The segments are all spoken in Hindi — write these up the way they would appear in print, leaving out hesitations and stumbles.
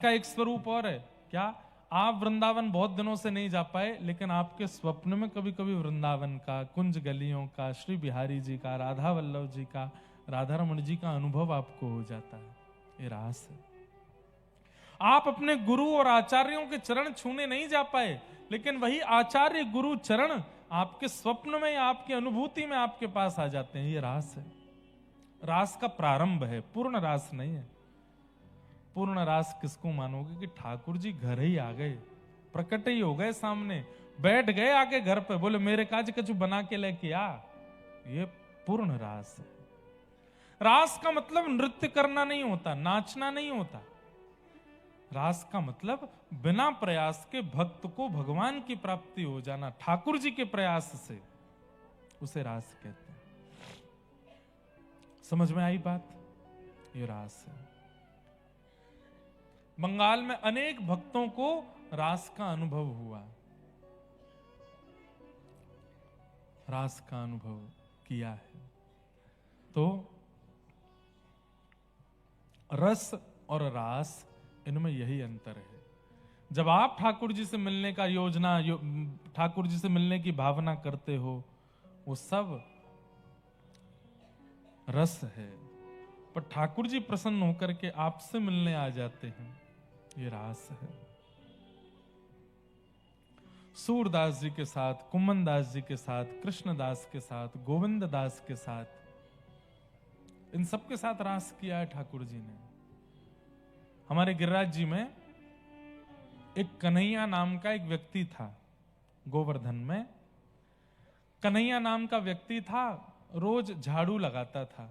का एक स्वरूप और है क्या, आप वृंदावन बहुत दिनों से नहीं जा पाए, लेकिन आपके स्वप्न में कभी कभी वृंदावन का, कुंज गलियों का, श्री बिहारी जी का, राधा वल्लभ जी का, राधा रमण जी का अनुभव आपको हो जाता है। ये रास है। आप अपने गुरु और आचार्यों के चरण छूने नहीं जा पाए, लेकिन वही आचार्य गुरु चरण आपके स्वप्न में या आपकी अनुभूति में आपके पास आ जाते हैं। ये रास है। रास का प्रारंभ है, पूर्ण रास नहीं है। पूर्ण रास किसको मानोगे कि ठाकुर जी घर ही आ गए, प्रकट ही हो गए सामने, बैठ गए आके घर पे, बोले मेरे काज कछु बना के लेके आ। ये पूर्ण रास है। रास का मतलब नृत्य करना नहीं होता, नाचना नहीं होता। रास का मतलब बिना प्रयास के भक्त को भगवान की प्राप्ति हो जाना, ठाकुर जी के प्रयास से, उसे रास कहते हैं। समझ में आई बात? ये रास है। बंगाल में अनेक भक्तों को रास का अनुभव हुआ, रास का अनुभव किया है। तो रस और रास, इनमें यही अंतर है। जब आप ठाकुर जी से मिलने का ठाकुर जी से मिलने की भावना करते हो, वो सब रस है। पर ठाकुर जी प्रसन्न होकर के आपसे मिलने आ जाते हैं, ये रास है। सूरदास जी के साथ, कुमन दास जी के साथ, कृष्णदास के साथ, गोविंद दास के साथ, इन सब के साथ रास किया है ठाकुर जी ने। हमारे गिरिराज जी में एक कन्हैया नाम का एक व्यक्ति था, गोवर्धन में। कन्हैया नाम का व्यक्ति था, रोज झाड़ू लगाता था।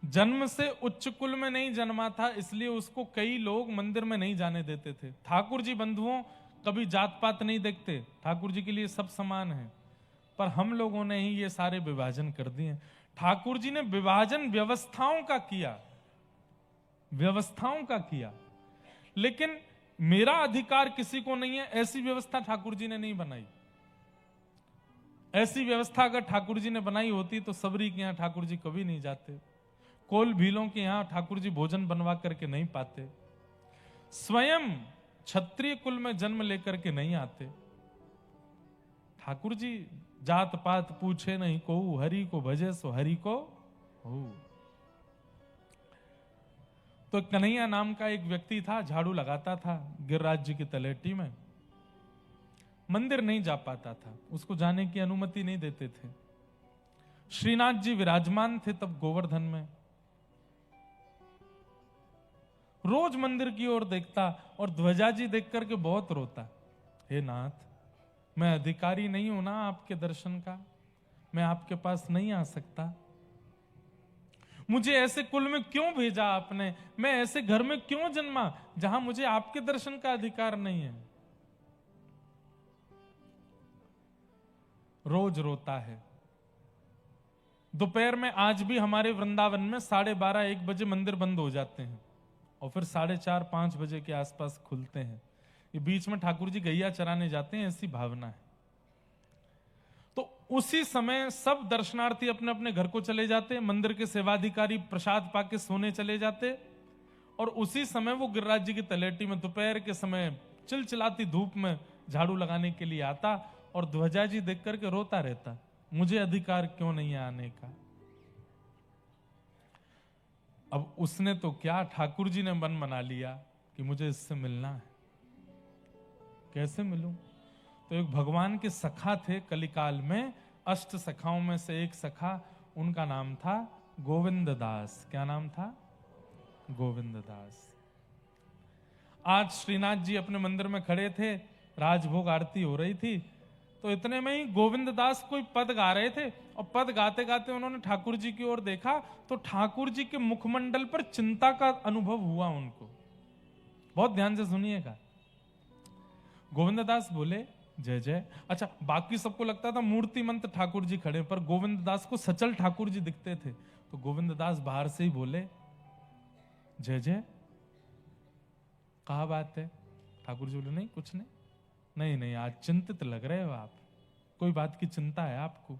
जन्म से उच्च कुल में नहीं जन्मा था, इसलिए उसको कई लोग मंदिर में नहीं जाने देते थे। ठाकुर जी बंधुओं कभी जात पात नहीं देखते, ठाकुर जी के लिए सब समान है। पर हम लोगों ने ही ये सारे विभाजन कर दिए। ठाकुर जी ने विभाजन व्यवस्थाओं का किया, व्यवस्थाओं का किया, लेकिन मेरा अधिकार किसी को नहीं है, ऐसी व्यवस्था ठाकुर जी ने नहीं बनाई। ऐसी व्यवस्था अगर ठाकुर जी ने बनाई होती तो सबरी के यहां ठाकुर जी कभी नहीं जाते, कोल भीलों के यहां ठाकुर जी भोजन बनवा करके नहीं पाते, स्वयं क्षत्रिय कुल में जन्म लेकर के नहीं आते। ठाकुर जी जात पात पूछे नहीं को, हरि को भजे सो हरि को हो। तो कन्हैया नाम का एक व्यक्ति था, झाड़ू लगाता था गिरिराज जी की तलेटी में, मंदिर नहीं जा पाता था, उसको जाने की अनुमति नहीं देते थे। श्रीनाथ जी विराजमान थे तब गोवर्धन में, रोज मंदिर की ओर देखता और ध्वजा जी देख करके बहुत रोता। हे नाथ, मैं अधिकारी नहीं हूं ना आपके दर्शन का, मैं आपके पास नहीं आ सकता, मुझे ऐसे कुल में क्यों भेजा आपने, मैं ऐसे घर में क्यों जन्मा जहां मुझे आपके दर्शन का अधिकार नहीं है। रोज रोता है। दोपहर में आज भी हमारे वृंदावन में 12:30-1 बजे मंदिर बंद हो जाते हैं और फिर 4:30-5 बजे के आसपास खुलते हैं। ये बीच में ठाकुर जी गैया चराने जाते हैं, ऐसी भावना है। तो उसी समय सब दर्शनार्थी अपने अपने घर को चले जाते, मंदिर के सेवाधिकारी प्रसाद पाके सोने चले जाते, और उसी समय वो गिरिराज जी की तलेटी में दोपहर के समय चिलचिलाती धूप में झाड़ू लगाने के लिए आता और ध्वजा जी देख करके रोता रहता, मुझे अधिकार क्यों नहीं है आने का। अब उसने तो क्या, ठाकुर जी ने मन बना लिया कि मुझे इससे मिलना है। कैसे मिलूं? तो एक भगवान के सखा थे कलिकाल में, 8 सखाओं में से एक सखा, उनका नाम था गोविंद दास। क्या नाम था? गोविंद दास। आज श्रीनाथ जी अपने मंदिर में खड़े थे, राजभोग आरती हो रही थी, तो इतने में ही गोविंद दास कोई पद गा रहे थे, और पद गाते गाते उन्होंने ठाकुर जी की ओर देखा, तो ठाकुर जी के मुखमंडल पर चिंता का अनुभव हुआ उनको। बहुत ध्यान से सुनिएगा। गोविंद दास बोले जय जय। अच्छा, बाकी सबको लगता था मूर्तिमंत ठाकुर जी खड़े, पर गोविंद दास को सचल ठाकुर जी दिखते थे। तो गोविंद दास बाहर से ही बोले जय जय, कहा बात है? ठाकुर जी बोले नहीं कुछ नहीं, नहीं नहीं आज चिंतित लग रहे हो आप, कोई बात की चिंता है आपको?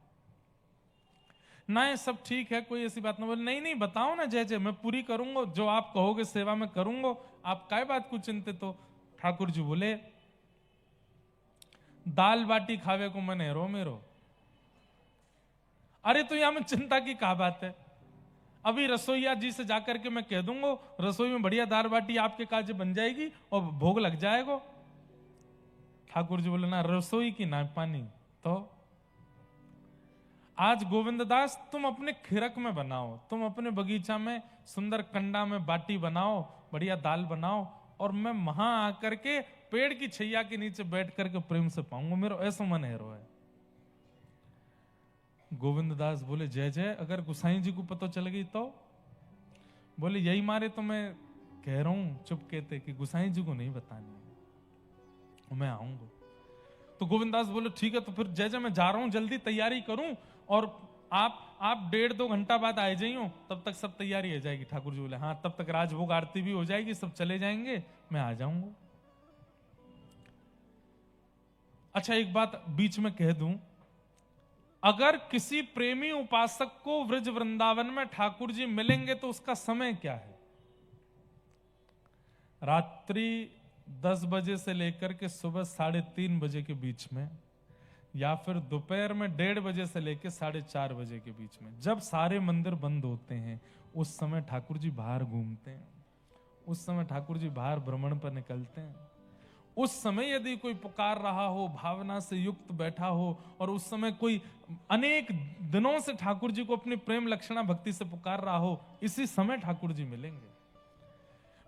ना ये सब ठीक है, कोई ऐसी बात ना। बोले नहीं नहीं बताओ ना जय जय, मैं पूरी करूंगा, जो आप कहोगे सेवा में करूंगा, आप काय बात को चिंतित हो? ठाकुर जी बोले, दाल बाटी खावे को मन हेरो मेरो। अरे तो यहां में चिंता की क्या बात है? अभी रसोईया जी से जाकर के मैं कह दूंगा, रसोई में बढ़िया दाल बाटी आपके काज बन जाएगी और भोग लग जाएगा। ठाकुर जी बोले, ना रसोई की ना पानी। तो आज गोविंददास तुम अपने खिरक में बनाओ, तुम अपने बगीचा में सुंदर कंडा में बाटी बनाओ, बढ़िया दाल बनाओ, और मैं वहां आकर के पेड़ की छैया के नीचे बैठ करके प्रेम से पाऊंगा, मेरा ऐसा मन हेरो है। गोविंददास बोले, जय जय, अगर गुसाई जी को पता चल गई तो? बोले, यही मारे तो मैं कह रहा हूं चुप कहते कि गुसाई जी को नहीं बतानी, मैं आऊंगा। तो गोविंददास बोले, ठीक है, तो फिर जय जय मैं जा रहा हूं, जल्दी तैयारी करूं, और आप 1.5-2 घंटा बाद आ जाइयो, तब तक सब तैयारी हो जाएगी। ठाकुर जी बोले, हाँ, तब तक राजभोग आरती भी हो जाएगी, सब चले जाएंगे, मैं आ जाऊंगा। अच्छा, एक बात बीच में कह दूं, अगर किसी प्रेमी उपासक को व्रज वृंदावन में ठाकुर जी मिलेंगे तो उसका समय क्या है? रात्रि 10 बजे से लेकर के सुबह 3:30 बजे के बीच में, या फिर दोपहर में 1:30 बजे से लेकर 4:30 बजे के बीच में, जब सारे मंदिर बंद होते हैं, उस समय ठाकुर जी बाहर घूमते हैं, उस समय ठाकुर जी बाहर भ्रमण पर निकलते हैं। उस समय यदि कोई पुकार रहा हो, भावना से युक्त बैठा हो, और उस समय कोई अनेक दिनों से ठाकुर जी को अपनी प्रेम लक्षणा भक्ति से पुकार रहा हो, इसी समय ठाकुर जी मिलेंगे।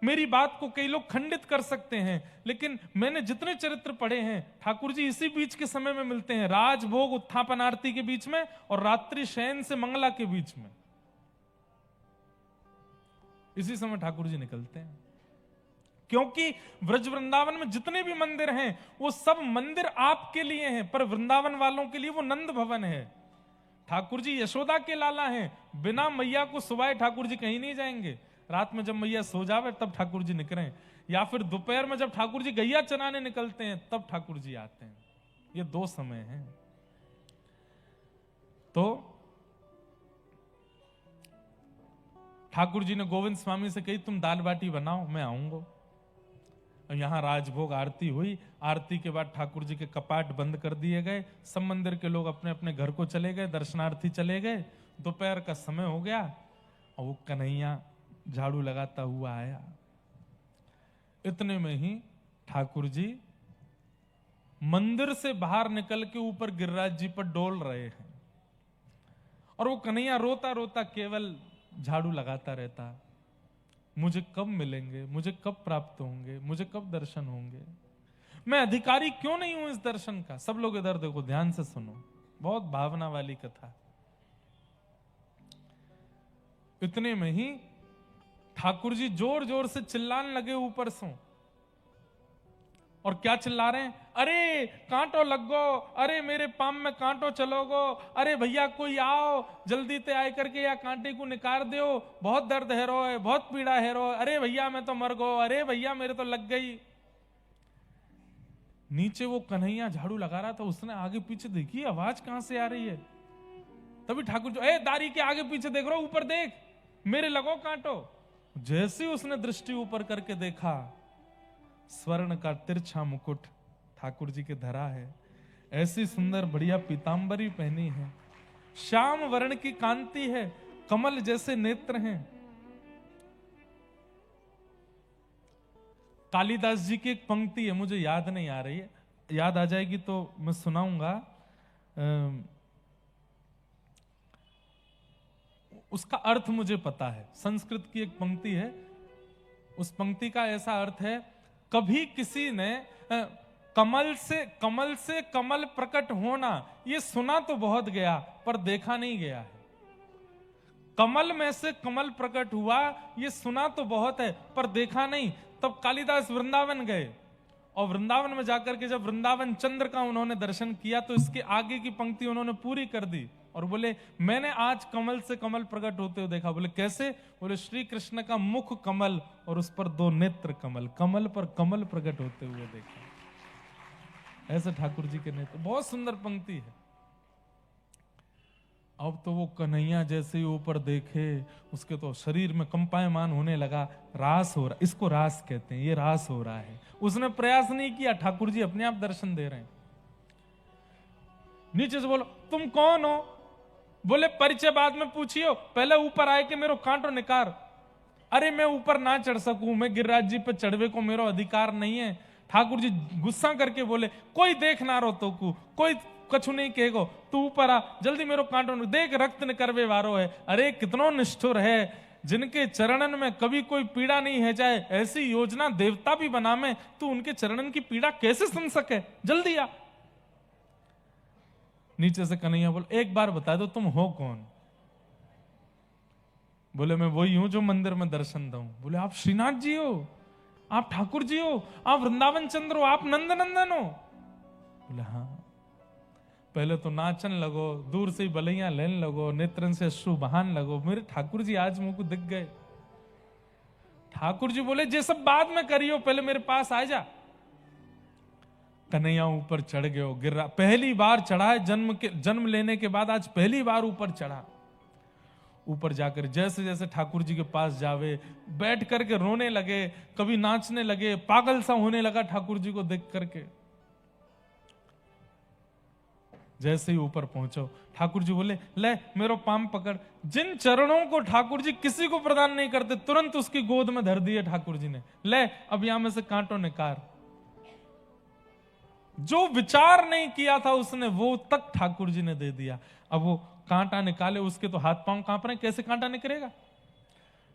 मेरी बात को कई लोग खंडित कर सकते हैं, लेकिन मैंने जितने चरित्र पढ़े हैं, ठाकुर जी इसी बीच के समय में मिलते हैं, राजभोग उत्थापन आरती के बीच में और रात्रि शयन से मंगला के बीच में, इसी समय ठाकुर जी निकलते हैं। क्योंकि व्रज वृंदावन में जितने भी मंदिर हैं, वो सब मंदिर आपके लिए हैं, पर वृंदावन वालों के लिए वो नंद भवन है। ठाकुर जी यशोदा के लाला हैं, बिना मैया को सुबाए ठाकुर जी कहीं नहीं जाएंगे। रात में जब मैया सो जावे तब ठाकुर जी निकले, या फिर दोपहर में जब ठाकुर जी गैया चराने निकलते हैं तब ठाकुर जी आते हैं। ये 2 समय हैं। तो ठाकुर जी ने गोविंद स्वामी से कही, तुम दाल बाटी बनाओ, मैं आऊंगा। यहां राजभोग आरती हुई। आरती के बाद ठाकुर जी के कपाट बंद कर दिए गए, सब मंदिर के लोग अपने अपने घर को चले गए, दर्शनार्थी चले गए। दोपहर का समय हो गया और वो कन्हैया झाड़ू लगाता हुआ आया। इतने में ही ठाकुर जी मंदिर से बाहर निकल के ऊपर गिरिराज जी पर डोल रहे हैं, और वो कन्हैया रोता रोता केवल झाड़ू लगाता रहता, मुझे कब मिलेंगे, मुझे कब प्राप्त होंगे, मुझे कब दर्शन होंगे, मैं अधिकारी क्यों नहीं हूं इस दर्शन का। सब लोग इधर देखो, ध्यान से सुनो, बहुत भावना वाली कथा। इतने में ही ठाकुर जी जोर जोर से चिल्लाने लगे ऊपर से। और क्या चिल्ला रहे हैं? अरे कांटो लग गो, अरे मेरे पाम में कांटो चलो गो, अरे भैया कोई आओ, जल्दी ते आए करके या कांटे को निकाल दो, बहुत दर्द है रो है, बहुत पीड़ा है रो, अरे भैया मैं तो मर गो, अरे भैया मेरे तो लग गई। नीचे वो कन्हैया झाड़ू लगा रहा था, उसने आगे पीछे देखी आवाज कहां से आ रही है। तभी ठाकुर जी, ए दारी के आगे पीछे देख रहा, ऊपर देख, मेरे लगो कांटो। जैसे उसने दृष्टि ऊपर करके देखा, स्वर्ण का तिरछा मुकुट ठाकुर जी के धरा है, ऐसी सुंदर बढ़िया पीतांबरी पहनी है, श्याम वर्ण की कांति है, कमल जैसे नेत्र हैं। कालिदास जी की एक पंक्ति है, मुझे याद नहीं आ रही है, याद आ जाएगी तो मैं सुनाऊंगा। उसका अर्थ मुझे पता है, संस्कृत की एक पंक्ति है, उस पंक्ति का ऐसा अर्थ है, कभी किसी ने कमल से कमल प्रकट होना ये सुना तो बहुत गया, पर देखा नहीं गया है। कमल में से कमल प्रकट हुआ ये सुना तो बहुत है, पर देखा नहीं। तब कालिदास वृंदावन गए, और वृंदावन में जाकर के जब वृंदावन चंद्र का उन्होंने दर्शन किया, तो इसके आगे की पंक्ति उन्होंने पूरी कर दी और बोले, मैंने आज कमल से कमल प्रकट होते हुए देखा। बोले कैसे? बोले श्री कृष्ण का मुख कमल और उस पर 2 नेत्र कमल, कमल पर कमल प्रकट होते हुए देखा। ऐसे ठाकुर जी के नेत्र। बहुत सुंदर पंक्ति है। अब तो वो कन्हैया जैसे ही ऊपर देखे उसके तो शरीर में कंपायमान होने लगा, रास हो रहा, इसको रास कहते हैं, ये रास हो रहा है। उसने प्रयास नहीं किया, ठाकुर जी अपने आप दर्शन दे रहे हैं। नीचे से बोलो तुम कौन हो? बोले परिचय बाद में पूछियो, पहले ऊपर आए कि मेरो कांटो निकार। अरे मैं ऊपर ना चढ़ सकूं, मैं गिरिराज जी पे चढ़वे को मेरो अधिकार नहीं है। ठाकुर जी गुस्सा करके बोले कोई देख ना रो तो को, कोई कछु नहीं कहेगो, तू ऊपर आ जल्दी, मेरो कांटो देख रक्त न करवे वारो है। अरे कितनो निष्ठुर है, जिनके चरणन में कभी कोई पीड़ा नहीं है जाए, ऐसी योजना देवता भी बना में, तू उनके चरणन की पीड़ा कैसे सुन सके, जल्दी आ। नीचे से कन्हैया बोले एक बार बता दो तुम हो कौन? बोले मैं वही हूं जो मंदिर में दर्शन दूं। बोले आप श्रीनाथ जी हो, आप ठाकुर जी हो, आप वृंदावन चंद्र हो, आप नंद नंदन हो? बोले हाँ। पहले तो नाचन लगो, दूर से ही बलैया लेने लगो, नेत्रन से अश्रु बहान लगो। मेरे ठाकुर जी आज मुझको दिख गए। ठाकुर जी बोले जे सब बाद में करियो, पहले मेरे पास आ जा। कन्हैया ऊपर चढ़ गयो, गिर पहली बार चढ़ा है जन्म लेने के बाद आज पहली बार ऊपर चढ़ा। ऊपर जाकर जैसे जैसे ठाकुर जी के पास जावे, बैठ करके रोने लगे, कभी नाचने लगे, पागल सा होने लगा ठाकुर जी को देख करके। जैसे ही ऊपर पहुंचो ठाकुर जी बोले ले मेरो पाम पकड़। जिन चरणों को ठाकुर जी किसी को प्रदान नहीं करते, तुरंत उसकी गोद में धर दिए ठाकुर जी ने। ले अब यहां में से कांटो निकाल। जो विचार नहीं किया था उसने, वो तक ठाकुर जी ने दे दिया। अब वो कांटा निकाले, उसके तो हाथ पांव कांप रहे, कैसे कांटा निकलेगा?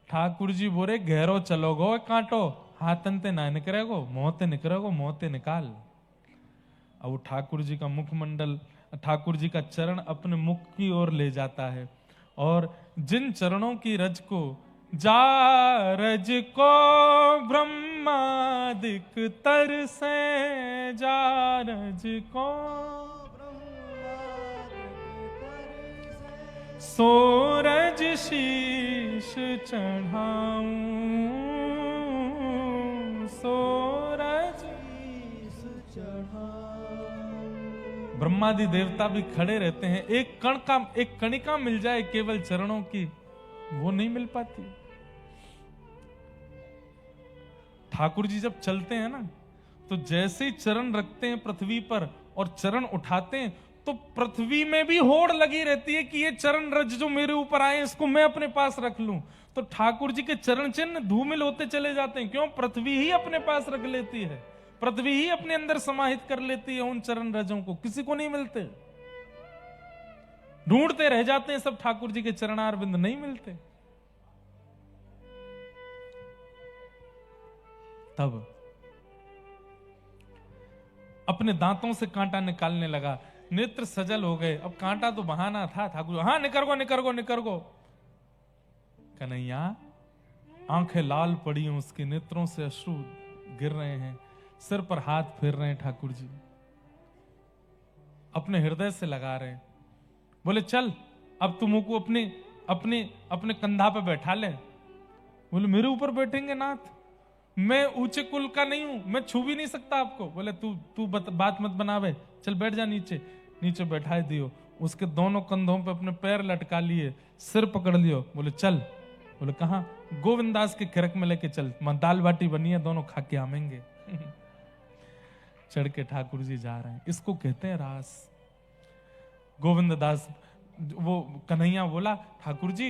ठाकुर जी बोले गहरो चलोगो कांटो, हाथन ते ना निकलेगो, मोहते निकलेगो, मोहते निकाल। अब वो ठाकुर जी का मुखमंडल, ठाकुर जी का चरण अपने मुख की ओर ले जाता है, और जिन चरणों की रज को जा रज को ब्रह्मादिक तर से, जा रज को सोरज शीश चढ़ाऊं, सोरज शीश चढ़ाऊं। ब्रह्मादि देवता भी खड़े रहते हैं, एक कणिका मिल जाए केवल चरणों की, वो नहीं मिल पाती। ठाकुर जी जब चलते हैं ना, तो जैसे ही चरण रखते हैं पृथ्वी पर और चरण उठाते हैं, तो पृथ्वी में भी होड़ लगी रहती है कि ये चरण रज जो मेरे ऊपर आए इसको मैं अपने पास रख लूं। तो ठाकुर जी के चरण चिन्ह धूमिल होते चले जाते हैं। क्यों? पृथ्वी ही अपने पास रख लेती है, पृथ्वी ही अपने अंदर समाहित कर लेती है उन चरण रजों को, किसी को नहीं मिलते। ढूंढते रह जाते हैं सब, ठाकुर जी के चरणारविंद नहीं मिलते। तब अपने दांतों से कांटा निकालने लगा, नेत्र सजल हो गए। अब कांटा तो बहाना था, ठाकुर हाँ निकरगो निकरगो निकरगो। कन्हैया आंखें लाल पड़ी हैं उसके, नेत्रों से अश्रु गिर रहे हैं, सिर पर हाथ फेर रहे हैं ठाकुर जी, अपने हृदय से लगा रहे हैं। बोले चल अब तुम को अपने अपने अपने कंधा पे बैठा ले। बोले मेरे ऊपर बैठेंगे नाथ? मैं ऊंचे कुल का नहीं हूं, मैं छू भी नहीं सकता आपको। बोले तू बात मत बनावे, चल बैठ जा नीचे। नीचे बैठाए दियो, उसके दोनों कंधों पे अपने पैर लटका लिए, सिर पकड़ लियो। बोले चल। बोले कहां? गोविंदास के खिरक में लेके चल, दाल बाटी बनी है, दोनों खा के आमेंगे। चढ़ के ठाकुर जी जा रहे हैं, इसको कहते हैं रास। गोविंद दास, वो कन्हैया बोला ठाकुर जी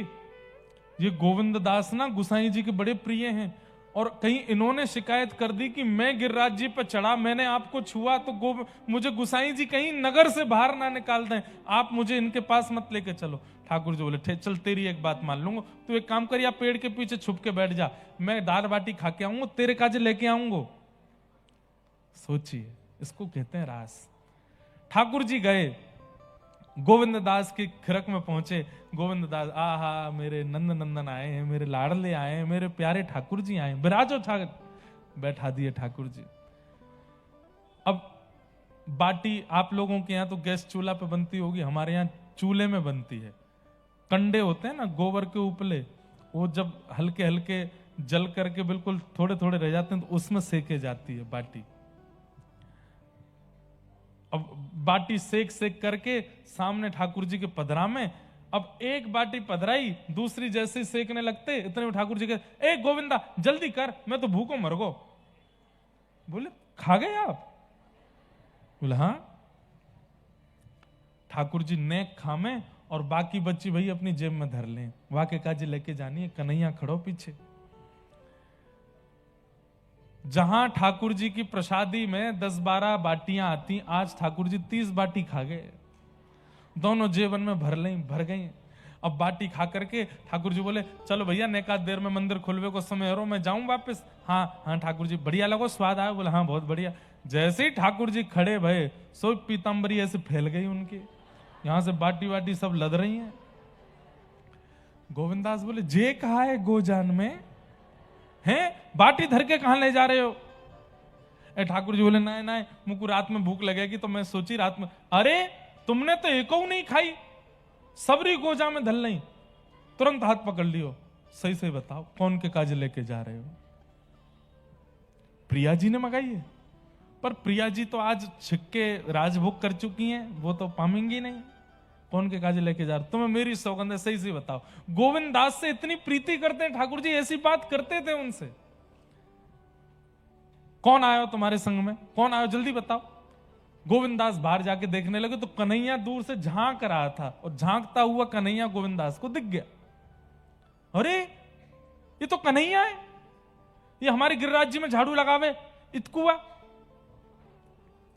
ये गोविंद दास ना गुसाई जी के बड़े प्रिय हैं, और कहीं इन्होंने शिकायत कर दी कि मैं गिरिराज जी पर चढ़ा, मैंने आपको छुआ, तो मुझे गुसाई जी कहीं नगर से बाहर ना निकाल दें, आप मुझे इनके पास मत लेके चलो। ठाकुर जी बोले चल तेरी एक बात मान लूंगा, तू एक काम कर, या पेड़ के पीछे छुप के बैठ जा, मैं दाल बाटी खा के आऊंगा, तेरे काजे लेके आऊंगा। सोचिए, इसको कहते हैं रास। ठाकुर जी गए, गोविंद दास के खिरक में पहुंचे। गोविंद दास, आहा मेरे नंद नंदन आए हैं, मेरे लाडले आए हैं, मेरे प्यारे ठाकुर जी आए हैं, बिराजो ठाकुर। बैठा दिए ठाकुर जी। अब बाटी आप लोगों के यहाँ तो गैस चूल्हा पे बनती होगी, हमारे यहाँ चूल्हे में बनती है। कंडे होते हैं ना गोबर के उपले, वो जब हल्के हल्के जल करके बिल्कुल थोड़े थोड़े रह जाते हैं, तो उसमें सेके जाती है बाटी। अब बाटी सेक सेक करके सामने ठाकुर जी के पधरा में अब एक बाटी पधराई, दूसरी जैसे सेकने लगते, इतने में ठाकुर जी के, ए गोविंदा जल्दी कर, मैं तो भूखों मर गो। बोले खा गए आप? बोले हाँ। ठाकुर जी नेक खामे और बाकी बच्ची भाई अपनी जेब में धर लें, वाके काजी लेके जानी है। कन्हैया खड़ो पीछे। जहां ठाकुर जी की प्रसादी में 10-12 बाटियां आती, आज ठाकुर जी 30 बाटी खा गए, दोनों जेबन में भर गई। अब बाटी खा करके ठाकुर जी बोले चलो भैया नेकात देर में मंदिर खुलवे को समय हो, मैं जाऊं वापस? हाँ ठाकुर जी, बढ़िया लगो, स्वाद आया? बोले हाँ बहुत बढ़िया। जैसे ही ठाकुर जी खड़े भये, सो पीताम्बरी ऐसे फैल गई उनकी, यहां से बाटी वाटी सब लद रही हैं। गोविंदास बोले जे कहा है गोजान में हैं, बाटी धर के कहां ले जा रहे हो? ठाकुर जी बोले नहीं नहीं, मुझको रात में भूख लगेगी तो मैं सोची रात में। अरे तुमने तो एको नहीं खाई, सबरी गोजा में धल नहीं। तुरंत हाथ पकड़ लियो, सही सही बताओ कौन के काज लेके जा रहे हो? प्रिया जी ने मंगाई है, पर प्रिया जी तो आज छिक्के राजभोग कर चुकी हैं, वो तो पामेंगी नहीं। कौन के काज लेके जा रहे? तुम्हें मेरी सौगंध है, सही सही बताओ। गोविंद दास से इतनी प्रीति करते हैं ठाकुर जी, ऐसी बात करते थे उनसे। कौन आयो तुम्हारे संग में, कौन आयो जल्दी बताओ। गोविंदास बाहर जाके देखने लगे तो कन्हैया दूर से झांक रहा था, और झांकता हुआ कन्हैया गोविंदास को दिख गया। अरे ये तो कन्हैया है, ये हमारे गिरिराज जी में झाड़ू लगावे इतकुआ।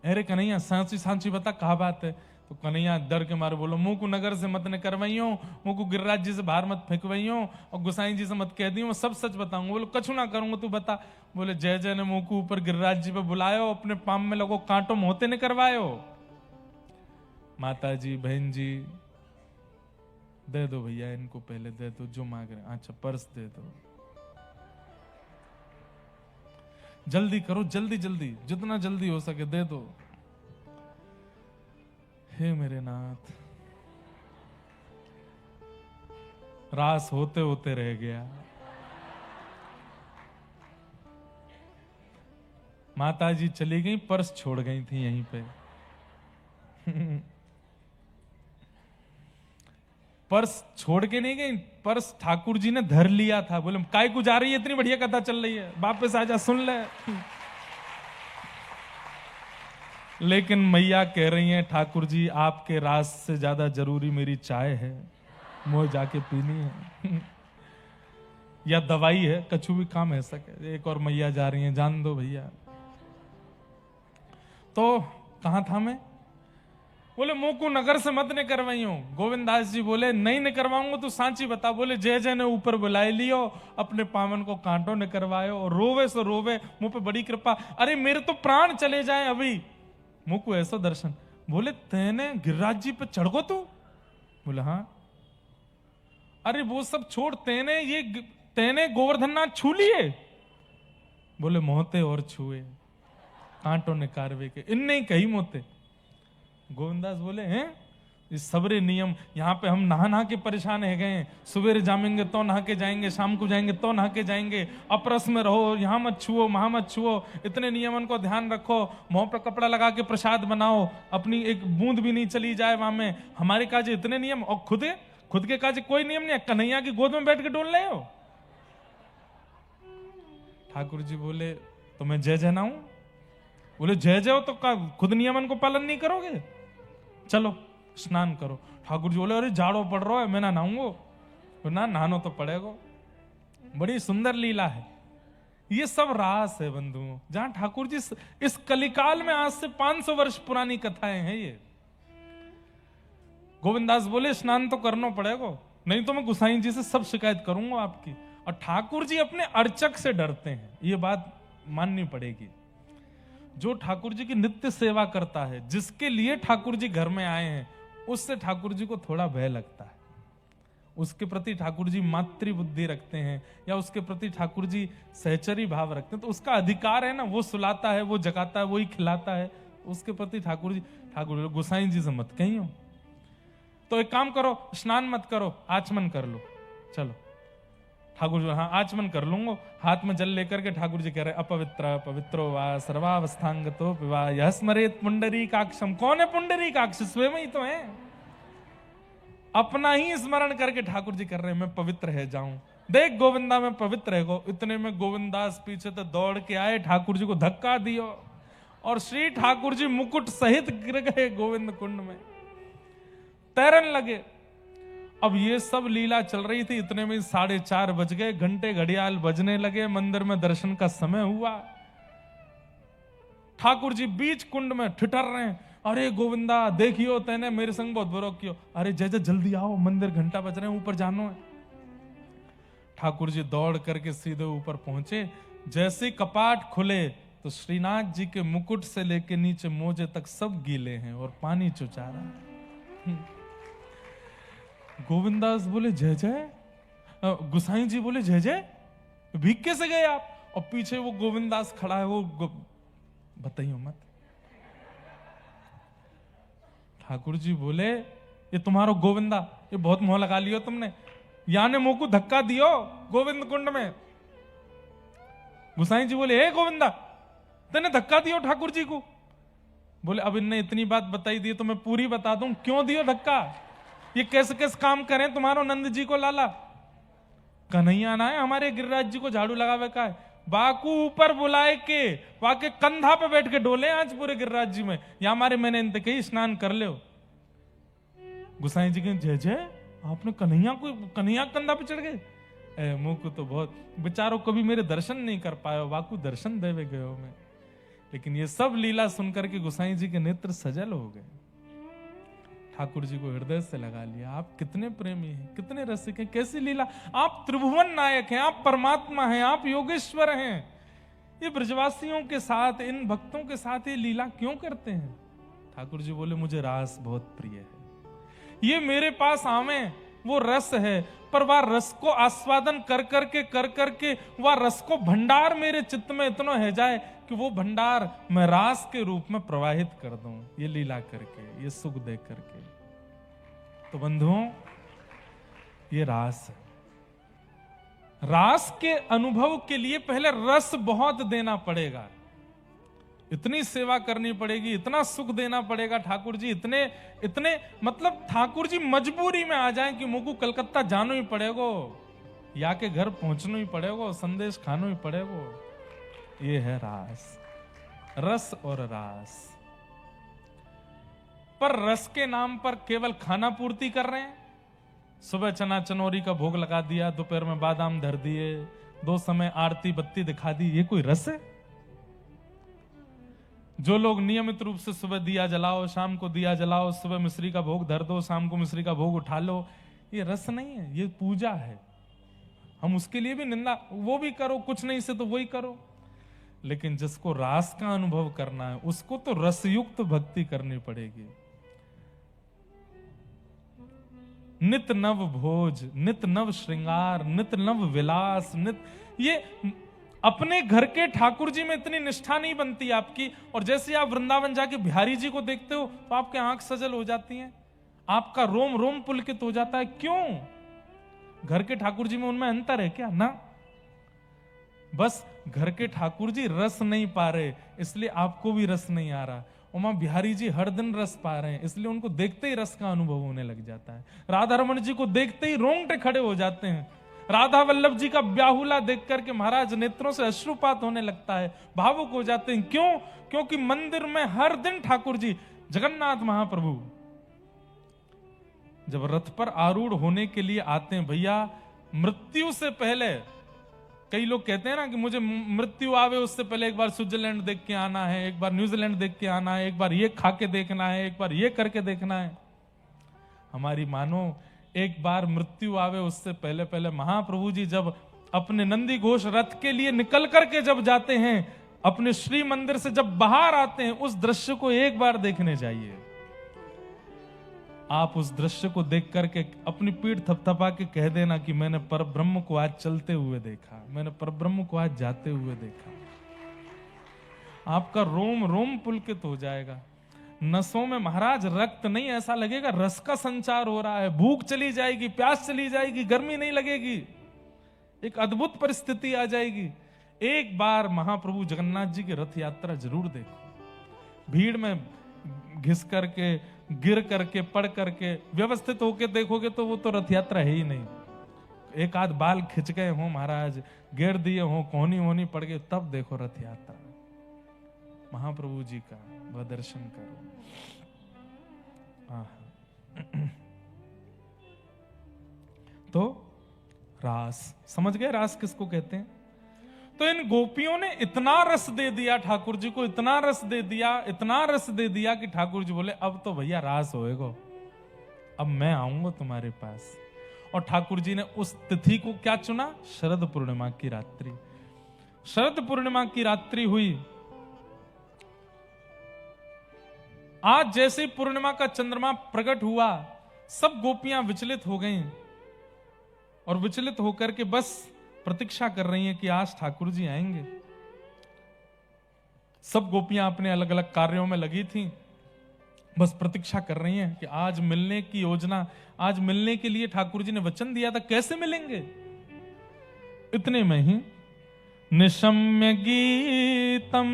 अरे कन्हैया सांची सांची बता कहा बात है? तो कन्हैया डर के मारे बोलो मुंह को नगर से मत न करवाइयो, मुंह को गिरिराज जी से बाहर मत फेंकवाइयो, और गुसाई जी से मत कह दियो, मैं सब सच बताऊंगा। बोलो कछु ना करूंगा, तू बता। बोले जय जय ने मुंह को ऊपर गिरिराज जी पे बुलायो, अपने पाम में लगो कांटों में होते न करवायो। माता जी बहन जी दे दो भैया इनको, पहले दे दो जो मांग रहे। अच्छा पर्स दे दो, जल्दी करो, जल्दी जल्दी, जितना जल्दी हो सके दे दो। हे मेरे नाथ, रास होते होते रह गया। माता जी चली गई, पर्स छोड़ गई थी यहीं पे। पर्स छोड़ के नहीं गई, पर्स ठाकुर जी ने धर लिया था। बोले काय को जा रही है, इतनी बढ़िया कथा चल रही है, वापस आजा सुन ले। लेकिन मैया कह रही हैं ठाकुर जी आपके रास से ज्यादा जरूरी मेरी चाय है, मोह जाके पीनी है। या दवाई है, कछु भी काम है सके। एक और मैया जा रही हैं, जान दो भैया। तो कहां था मैं? बोले मुंह को नगर से मत ने करवाइयो। गोविंदास जी बोले नहीं न करवाऊंगा तो सांची बता। बोले जय जय ने ऊपर बुलाए लियो, अपने पावन को कांटों ने करवायो, और रोवे सो रोवे, मुंह पे बड़ी कृपा। अरे मेरे तो प्राण चले जाए अभी, मुंह को ऐसा दर्शन। बोले तेने गिरिराज जी पे चढ़ गो तू? बोले हाँ। अरे वो सब छोड़, तेने गोवर्धन नाथ छू लिए? बोले मोहते और छुए, कांटों ने कारवे के, इनने ही कही मोते। गोविंदास बोले हैं इस सबरे नियम, यहाँ पे हम नहा नहा के परेशान है गए। सुबह जामेंगे तो नहा के जाएंगे, शाम को जाएंगे तो नहा के जाएंगे, अपरस में रहो, यहाँ मत छुओ वहां मत छुओ, इतने नियमन को ध्यान रखो, मुंह पे कपड़ा लगा के प्रसाद बनाओ, अपनी एक बूंद भी नहीं चली जाए वहां में। हमारे काज इतने नियम, और खुद के काज कोई नियम नहीं है। कन्हैया की गोद में बैठ के डोल रहे हो। ठाकुर जी बोले तो मैं जय जय ना हूं? बोले जय जय हो तो खुद नियमन को पालन नहीं करोगे? चलो स्नान करो। ठाकुर जी बोले अरे जाड़ो पड़ रहा है, मैं ना नहाऊंगो। तो ना नहानो तो पड़ेगा। बड़ी सुंदर लीला है। ये सब रास है बंधुओं, जहां ठाकुर जी इस कलिकाल में आज से 500 वर्ष पुरानी कथाएं हैं ये। गोविंदास बोले स्नान तो करना पड़ेगा, नहीं तो मैं गुसाई जी से सब शिकायत करूंगा आपकी। और ठाकुर जी अपने अर्चक से डरते हैं, ये बात माननी पड़ेगी। जो ठाकुर जी की नित्य सेवा करता है, जिसके लिए ठाकुर जी घर में आए हैं, उससे ठाकुर जी को थोड़ा भय लगता है। उसके प्रति ठाकुर जी मातृ बुद्धि रखते हैं, या उसके प्रति ठाकुर जी सहचरी भाव रखते हैं, तो उसका अधिकार है ना, वो सुलाता है, वो जगाता है, वो ही खिलाता है। उसके प्रति ठाकुर गोसाई जी से मत कहियो। तो एक काम करो, स्नान मत करो, आचमन कर लो। चलो ठाकुर जी हाँ आचमन कर लूंगा। हाथ में जल लेकर के ठाकुर जी कह रहे अपवित्र पवित्रो वा सर्वावस्थांगतो विवाह यह स्मरेत पुंडरीकाक्षम। कौन है पुंडरीकाक्ष? स्वयं ही तो है। अपना ही स्मरण करके ठाकुर जी कर रहे हैं, मैं पवित्र है जाऊं, देख गोविंदा मैं पवित्र है गो। इतने में गोविंदास पीछे तो दौड़ के आए, ठाकुर जी को धक्का दियो और श्री ठाकुर जी मुकुट सहित गिर गए गोविंद कुंड में, तैरन लगे। अब ये सब लीला चल रही थी, इतने में 4:30 बज गए, घंटे घड़ियाल बजने लगे, मंदिर में दर्शन का समय हुआ। ठाकुर जी बीच कुंड में ठिठर रहे हैं, अरे गोविंदा देखियो तेने मेरे संग बहुत बुरा कियो, अरे जय जल्दी आओ मंदिर घंटा बज रहे हैं, ऊपर जानो है। ठाकुर जी दौड़ करके सीधे ऊपर पहुंचे, जैसे कपाट खुले तो श्रीनाथ जी के मुकुट से लेके नीचे मोजे तक सब गीले हैं और पानी चुचा रहा है। गोविंदास बोले जय जय, गुसाई जी बोले जय जय, भीग कैसे गए आप? और पीछे वो गोविंदास खड़ा है, वो बताइयो मत। ठाकुर जी बोले ये तुम्हारो गोविंदा, ये बहुत मोह लगा लियो तुमने, याने मुंह को धक्का दियो गोविंद कुंड में। गुसाई जी बोले हे गोविंदा तेने धक्का दियो ठाकुर जी को? बोले अब इनने इतनी बात बताई दी तो मैं पूरी बता दूं, क्यों दियो धक्का, ये कैसे कैसे काम करें तुम्हारो नंद जी को लाला। कन्हैया ना है हमारे गिरिराज जी को झाड़ू लगावे का है, बाकू ऊपर बुलाए के वाके कंधा पे बैठ के डोले आज पूरे गिरिराज जी में, या हमारे मैंने इनते कही स्नान कर ले। गुसाई जी के जय जय, आपने कन्हैया कंधा पे चढ़ गए। मुंह को तो बहुत बेचारों कभी मेरे दर्शन नहीं कर पाए, बाकू दर्शन देवे गए मैं। लेकिन ये सब लीला सुनकर के गुसाई जी के नेत्र सजल हो गए, ठाकुर जी को हृदय से लगा लिया। आप कितने प्रेमी हैं, कितने रसिक हैं, कैसी लीला, आप त्रिभुवन नायक हैं, आप परमात्मा हैं, आप योगेश्वर हैं। ये ब्रजवासियों के साथ, इन भक्तों के साथ ये लीला क्यों करते हैं? ठाकुर जी बोले मुझे रास बहुत प्रिय है, ये मेरे पास आवे वो रस है, पर वह रस को आस्वादन कर करके वह रस को भंडार मेरे चित्त में इतना है जाए कि वो भंडार मैं रास के रूप में प्रवाहित कर दूं, ये लीला करके, ये सुख दे करके। तो बंधुओं ये रास है। रास के अनुभव के लिए पहले रस बहुत देना पड़ेगा, इतनी सेवा करनी पड़ेगी, इतना सुख देना पड़ेगा। ठाकुर जी इतने मतलब ठाकुर जी मजबूरी में आ जाएं कि मुझको कलकत्ता जानो ही पड़ेगो, या के घर पहुंचना ही पड़ेगो, संदेश खानो ही पड़ेगो। ये है रास, रस और रास। पर रस के नाम पर केवल खाना पूर्ति कर रहे हैं, सुबह चना चनौरी का भोग लगा दिया, दोपहर में बादाम धर दिए, 2 समय आरती बत्ती दिखा दी, ये कोई रस है? जो लोग नियमित रूप से सुबह दिया जलाओ, शाम को दिया जलाओ, सुबह मिश्री का भोग धर दो, शाम को मिश्री का भोग उठा लो, ये रस नहीं है, ये पूजा है। हम उसके लिए भी निंदा, वो भी करो, कुछ नहीं से तो वही करो। लेकिन जिसको रास का अनुभव करना है उसको तो रसयुक्त भक्ति करनी पड़ेगी। नित नव भोज, नित नव श्रृंगार, नित नव विलास, ये अपने घर के ठाकुर जी में इतनी निष्ठा नहीं बनती आपकी। और जैसे आप वृंदावन जाके बिहारी जी को देखते हो तो आपके आंख सजल हो जाती हैं, आपका रोम रोम पुलकित हो जाता है। क्यों? घर के ठाकुर जी में उनमें अंतर है क्या? ना, बस घर के ठाकुर जी रस नहीं पा रहे इसलिए आपको भी रस नहीं आ रहा। उमा बिहारी जी हर दिन रस पा रहे हैं इसलिए उनको देखते ही रस का अनुभव होने लग जाता है। राधा रमन जी को देखते ही रोंगटे खड़े हो जाते हैं। राधा वल्लभ जी का ब्याहुला देख करके महाराज नेत्रों से अश्रुपात होने लगता है, भावुक हो जाते हैं। क्यों? क्योंकि मंदिर में हर दिन ठाकुर जी, जगन्नाथ महाप्रभु जब रथ पर आरूढ़ होने के लिए आते हैं, भैया मृत्यु से पहले, कई लोग कहते हैं ना कि मुझे मृत्यु आवे उससे पहले एक बार स्विट्जरलैंड देख के आना है, एक बार न्यूजीलैंड देख के आना है, एक बार ये खा के देखना है, एक बार ये करके देखना है। हमारी मानो एक बार मृत्यु आवे उससे पहले पहले महाप्रभु जी जब अपने नंदी घोष रथ के लिए निकल करके जब जाते हैं, अपने श्री मंदिर से जब बाहर आते हैं, उस दृश्य को एक बार देखने जाइए। आप उस दृश्य को देख करके अपनी पीठ थपथपा के कह देना कि मैंने परब्रह्म को आज चलते हुए देखा, मैंने परब्रह्म को आज जाते हुए देखा। आपका रोम रोम पुलकित हो जाएगा। नसों में महाराज रक्त नहीं, ऐसा लगेगा रस का संचार हो रहा है। भूख चली जाएगी, प्यास चली जाएगी, गर्मी नहीं लगेगी, एक अद्भुत परिस्थिति आ जाएगी। एक बार महाप्रभु जगन्नाथ जी की रथ यात्रा जरूर देखो। भीड़ में घिस करके, गिर करके, पड़ करके, व्यवस्थित होके देखोगे तो वो तो रथ यात्रा है ही नहीं। एक आध बाल खिंच गए हो महाराज, गिर दिए हो, कोहनी होनी पड़ गई, तब देखो रथ यात्रा। महाप्रभु जी का वह दर्शन करो। तो रास समझ गए, रास किसको कहते हैं? तो इन गोपियों ने इतना रस दे दिया ठाकुर जी को, इतना रस दे दिया, इतना रस दे दिया कि ठाकुर जी बोले अब तो भैया रास होएगा, अब मैं आऊंगा तुम्हारे पास। और ठाकुर जी ने उस तिथि को क्या चुना? शरद पूर्णिमा की रात्रि। शरद पूर्णिमा की रात्रि हुई। आज जैसे ही पूर्णिमा का चंद्रमा प्रकट हुआ, सब गोपियां विचलित हो गईं और विचलित होकर के बस प्रतीक्षा कर रही हैं कि आज ठाकुर जी आएंगे। सब गोपियां अपने अलग अलग कार्यों में लगी थीं, बस प्रतीक्षा कर रही हैं कि आज मिलने की योजना, आज मिलने के लिए ठाकुर जी ने वचन दिया था, कैसे मिलेंगे। इतने में ही निशम्य गीतम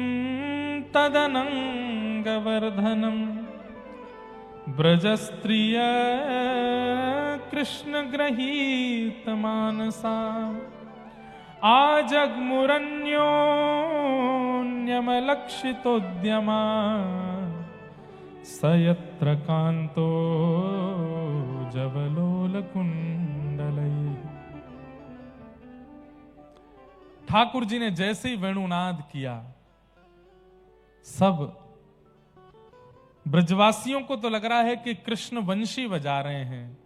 तदनंगवर्धनम ब्रजस्त्रिय कृष्ण गृहीत मानसा आजग्मुरन्योन्यमलक्षितोद्यमा सयत्र कांतो जवलोलकुंडलैः। ठाकुर जी ने जैसे ही वेणुनाद किया, सब ब्रजवासियों को तो लग रहा है कि कृष्ण वंशी बजा रहे हैं,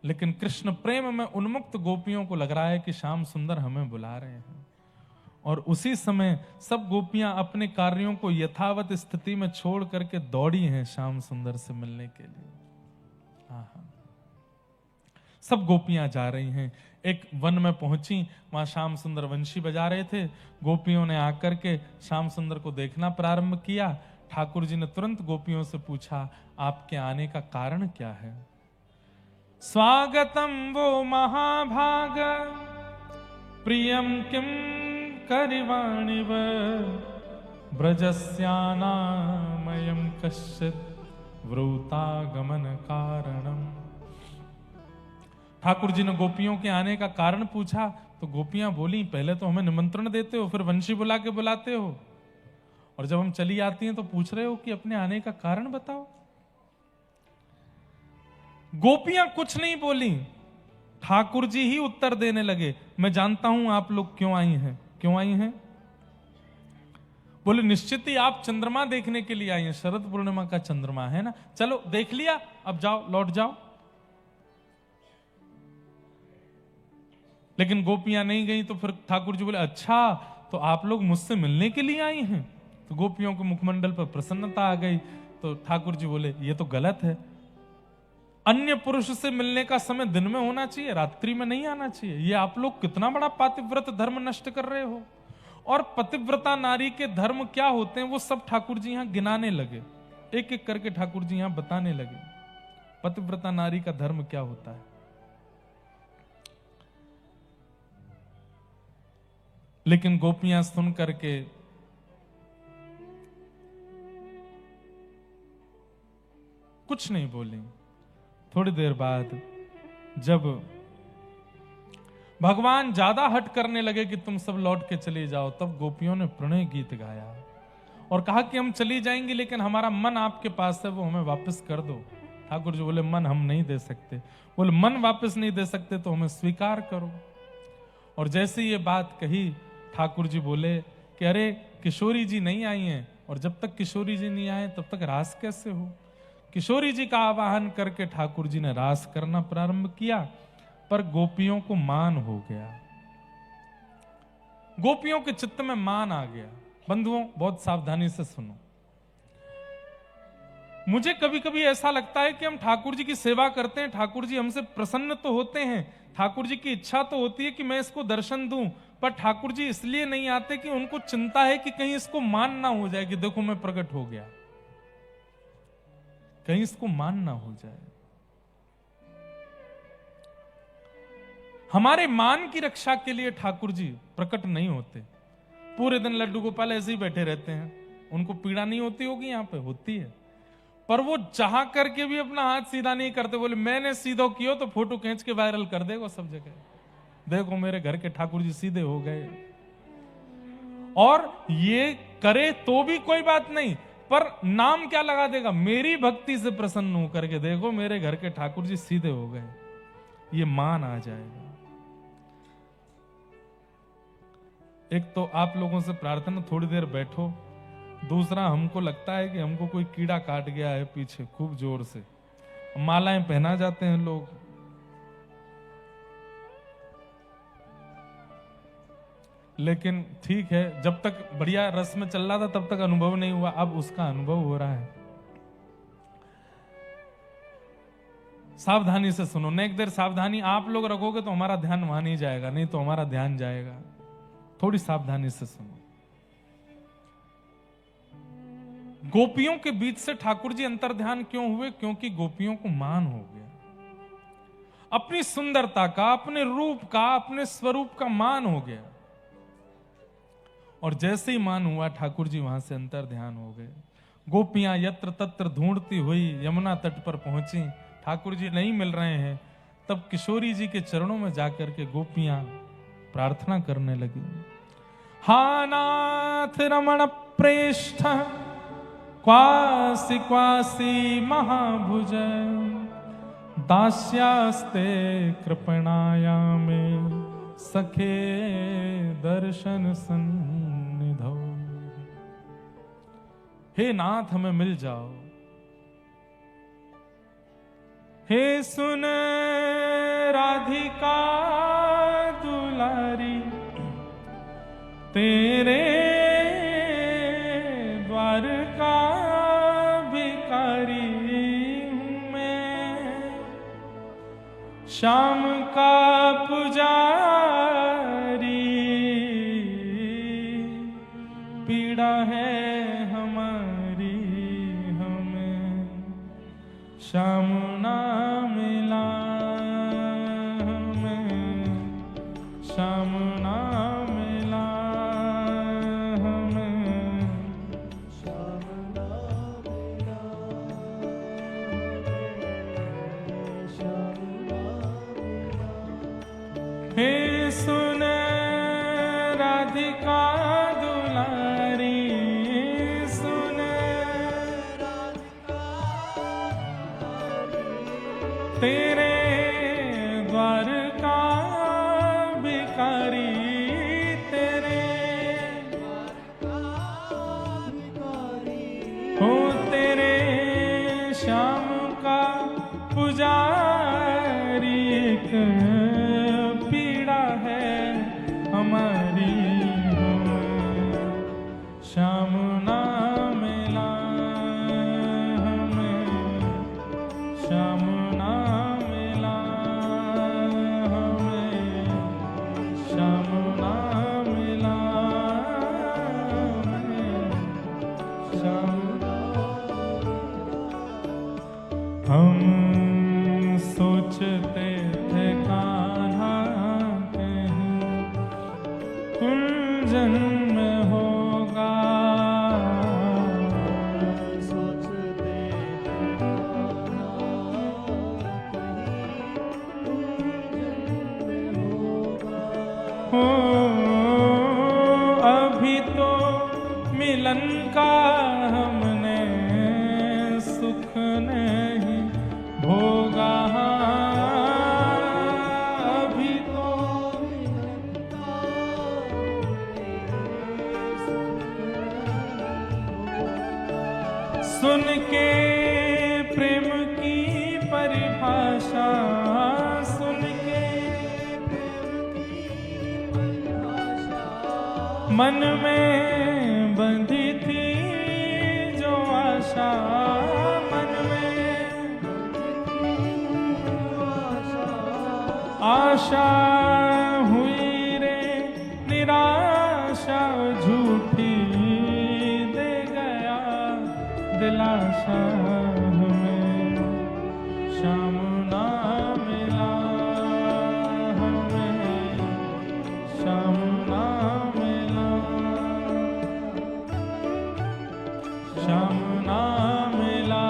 लेकिन कृष्ण प्रेम में उन्मुक्त गोपियों को लग रहा है कि श्याम सुंदर हमें बुला रहे हैं। और उसी समय सब गोपियां अपने कार्यों को यथावत स्थिति में छोड़ करके दौड़ी हैं श्याम सुंदर से मिलने के लिए। सब गोपियां जा रही हैं। एक वन में पहुंची, वहां श्याम सुंदर वंशी बजा रहे थे। गोपियों ने आकर के श्याम सुंदर को देखना प्रारंभ किया। ठाकुर जी ने तुरंत गोपियों से पूछा, आपके आने का कारण क्या है? स्वागतम वो महाभाग प्रियम किम करिवाणिव ब्रजस्यानामयं कश्चित् वृतागमन कारणम। ठाकुर जी ने गोपियों के आने का कारण पूछा तो गोपियां बोली, पहले तो हमें निमंत्रण देते हो, फिर वंशी बुला के बुलाते हो, और जब हम चली आती हैं तो पूछ रहे हो कि अपने आने का कारण बताओ। गोपियां कुछ नहीं बोली, ठाकुर जी ही उत्तर देने लगे, मैं जानता हूं आप लोग क्यों आई हैं। क्यों आई हैं? बोले निश्चित ही आप चंद्रमा देखने के लिए आई हैं, शरद पूर्णिमा का चंद्रमा है ना, चलो देख लिया, अब जाओ, लौट जाओ। लेकिन गोपियां नहीं गई तो फिर ठाकुर जी बोले, अच्छा तो आप लोग मुझसे मिलने के लिए आई हैं। तो गोपियों के मुखमंडल पर प्रसन्नता आ गई। तो ठाकुर जी बोले, ये तो गलत है, अन्य पुरुष से मिलने का समय दिन में होना चाहिए, रात्रि में नहीं आना चाहिए। ये आप लोग कितना बड़ा पातिव्रत धर्म नष्ट कर रहे हो। और पतिव्रता नारी के धर्म क्या होते हैं वो सब ठाकुर जी यहां गिनाने लगे, एक एक करके ठाकुर जी यहां बताने लगे पतिव्रता नारी का धर्म क्या होता है। लेकिन गोपियां सुन करके कुछ नहीं बोली। थोड़ी देर बाद जब भगवान ज्यादा हट करने लगे कि तुम सब लौट के चले जाओ, तब गोपियों ने प्रणय गीत गाया और कहा कि हम चली जाएंगे लेकिन हमारा मन आपके पास है, वो हमें वापस कर दो। ठाकुर जी बोले, मन हम नहीं दे सकते। बोले, मन वापस नहीं दे सकते तो हमें स्वीकार करो। और जैसे ये बात कही, ठाकुर जी बोले कि अरे किशोरी जी नहीं आई हैं, और जब तक किशोरी जी नहीं आए तब तक रास कैसे हो। किशोरी जी का आवाहन करके ठाकुर जी ने रास करना प्रारंभ किया, पर गोपियों को मान हो गया, गोपियों के चित्त में मान आ गया। बंधुओं, बहुत सावधानी से सुनो। मुझे कभी कभी ऐसा लगता है कि हम ठाकुर जी की सेवा करते हैं, ठाकुर जी हमसे प्रसन्न तो होते हैं, ठाकुर जी की इच्छा तो होती है कि मैं इसको दर्शन दूं, पर ठाकुर जी इसलिए नहीं आते कि उनको चिंता है कि कहीं इसको मान ना हो जाए कि देखो मैं प्रकट हो गया, कहीं इसको मान ना हो जाए। हमारे मान की रक्षा के लिए ठाकुर जी प्रकट नहीं होते। पूरे दिन लड्डू गोपाल ऐसे ही बैठे रहते हैं, उनको पीड़ा नहीं होती होगी, यहां पे होती है। पर वो चाह करके भी अपना हाथ सीधा नहीं करते। बोले मैंने सीधो कियो तो फोटो खींच के वायरल कर देगा सब जगह, देखो मेरे घर के ठाकुर जी सीधे हो गए। और ये करे तो भी कोई बात नहीं, पर नाम क्या लगा देगा, मेरी भक्ति से प्रसन्न हो करके देखो मेरे घर के ठाकुर जी सीधे हो गए, ये मान आ जाएगा। एक तो आप लोगों से प्रार्थना, थोड़ी देर बैठो। दूसरा, हमको लगता है कि हमको कोई कीड़ा काट गया है पीछे खूब जोर से, मालाएं पहना जाते हैं लोग, लेकिन ठीक है, जब तक बढ़िया रस में चल रहा था तब तक अनुभव नहीं हुआ, अब उसका अनुभव हो रहा है। सावधानी से सुनो, नेक देर सावधानी आप लोग रखोगे तो हमारा ध्यान वहां नहीं जाएगा, नहीं तो हमारा ध्यान जाएगा। थोड़ी सावधानी से सुनो। गोपियों के बीच से ठाकुर जी अंतर ध्यान क्यों हुए? क्योंकि गोपियों को मान हो गया, अपनी सुंदरता का, अपने रूप का, अपने स्वरूप का मान हो गया। और जैसे ही मान हुआ ठाकुर जी वहां से अंतर ध्यान हो गए। गोपियां यत्र तत्र ढूंढती हुई यमुना तट पर पहुंची, ठाकुर जी नहीं मिल रहे हैं। तब किशोरी जी के चरणों में जाकर के गोपियां प्रार्थना करने लगी, हा नाथ रमण प्रेष्ठ क्वासी क्वासी महाभुज दास्यास्ते कृपणाया में सखे दर्शन सन्निधौ। हे नाथ हमें मिल जाओ, हे सुन राधिका दुलारी, तेरे द्वार का भिखारी हूं मैं, श्याम का पुजारी, पीड़ा है हमारी हमें श्याम ना मिला, हमें श्याम ना मिला, हमें श्याम ना मिला, श्याम ना मिला। हे सुन राधिका दुलारी, सुन राधिका दुलारी, तेरे द्वार का भिखारी, तेरे द्वार का भिखारी, हो तेरे श्याम का पुजारी, एक पीड़ा है हमारी श्याम ना मिला, हमें श्याम ना मिला, हमें श्याम ना मिला, हमें श्याम ना। हम सोचते थे कान्हा कहीं कुंजन में होगा, सोचते थे कान्हा कहीं कुंजन में होगा, हो अभी तो मिलन का हमने सुख नहीं भोगा, अभी तो मिलन का सुन के प्रेम की परिभाषा, सुन के प्रेम की परिभाषा, मन में बंधी थी जो आशा, मन में आशा हुई रे निराशा, झूठी दे गया दिलासा, हमें श्याम ना मिला, हमें श्याम ना मिला, श्याम ना मिला,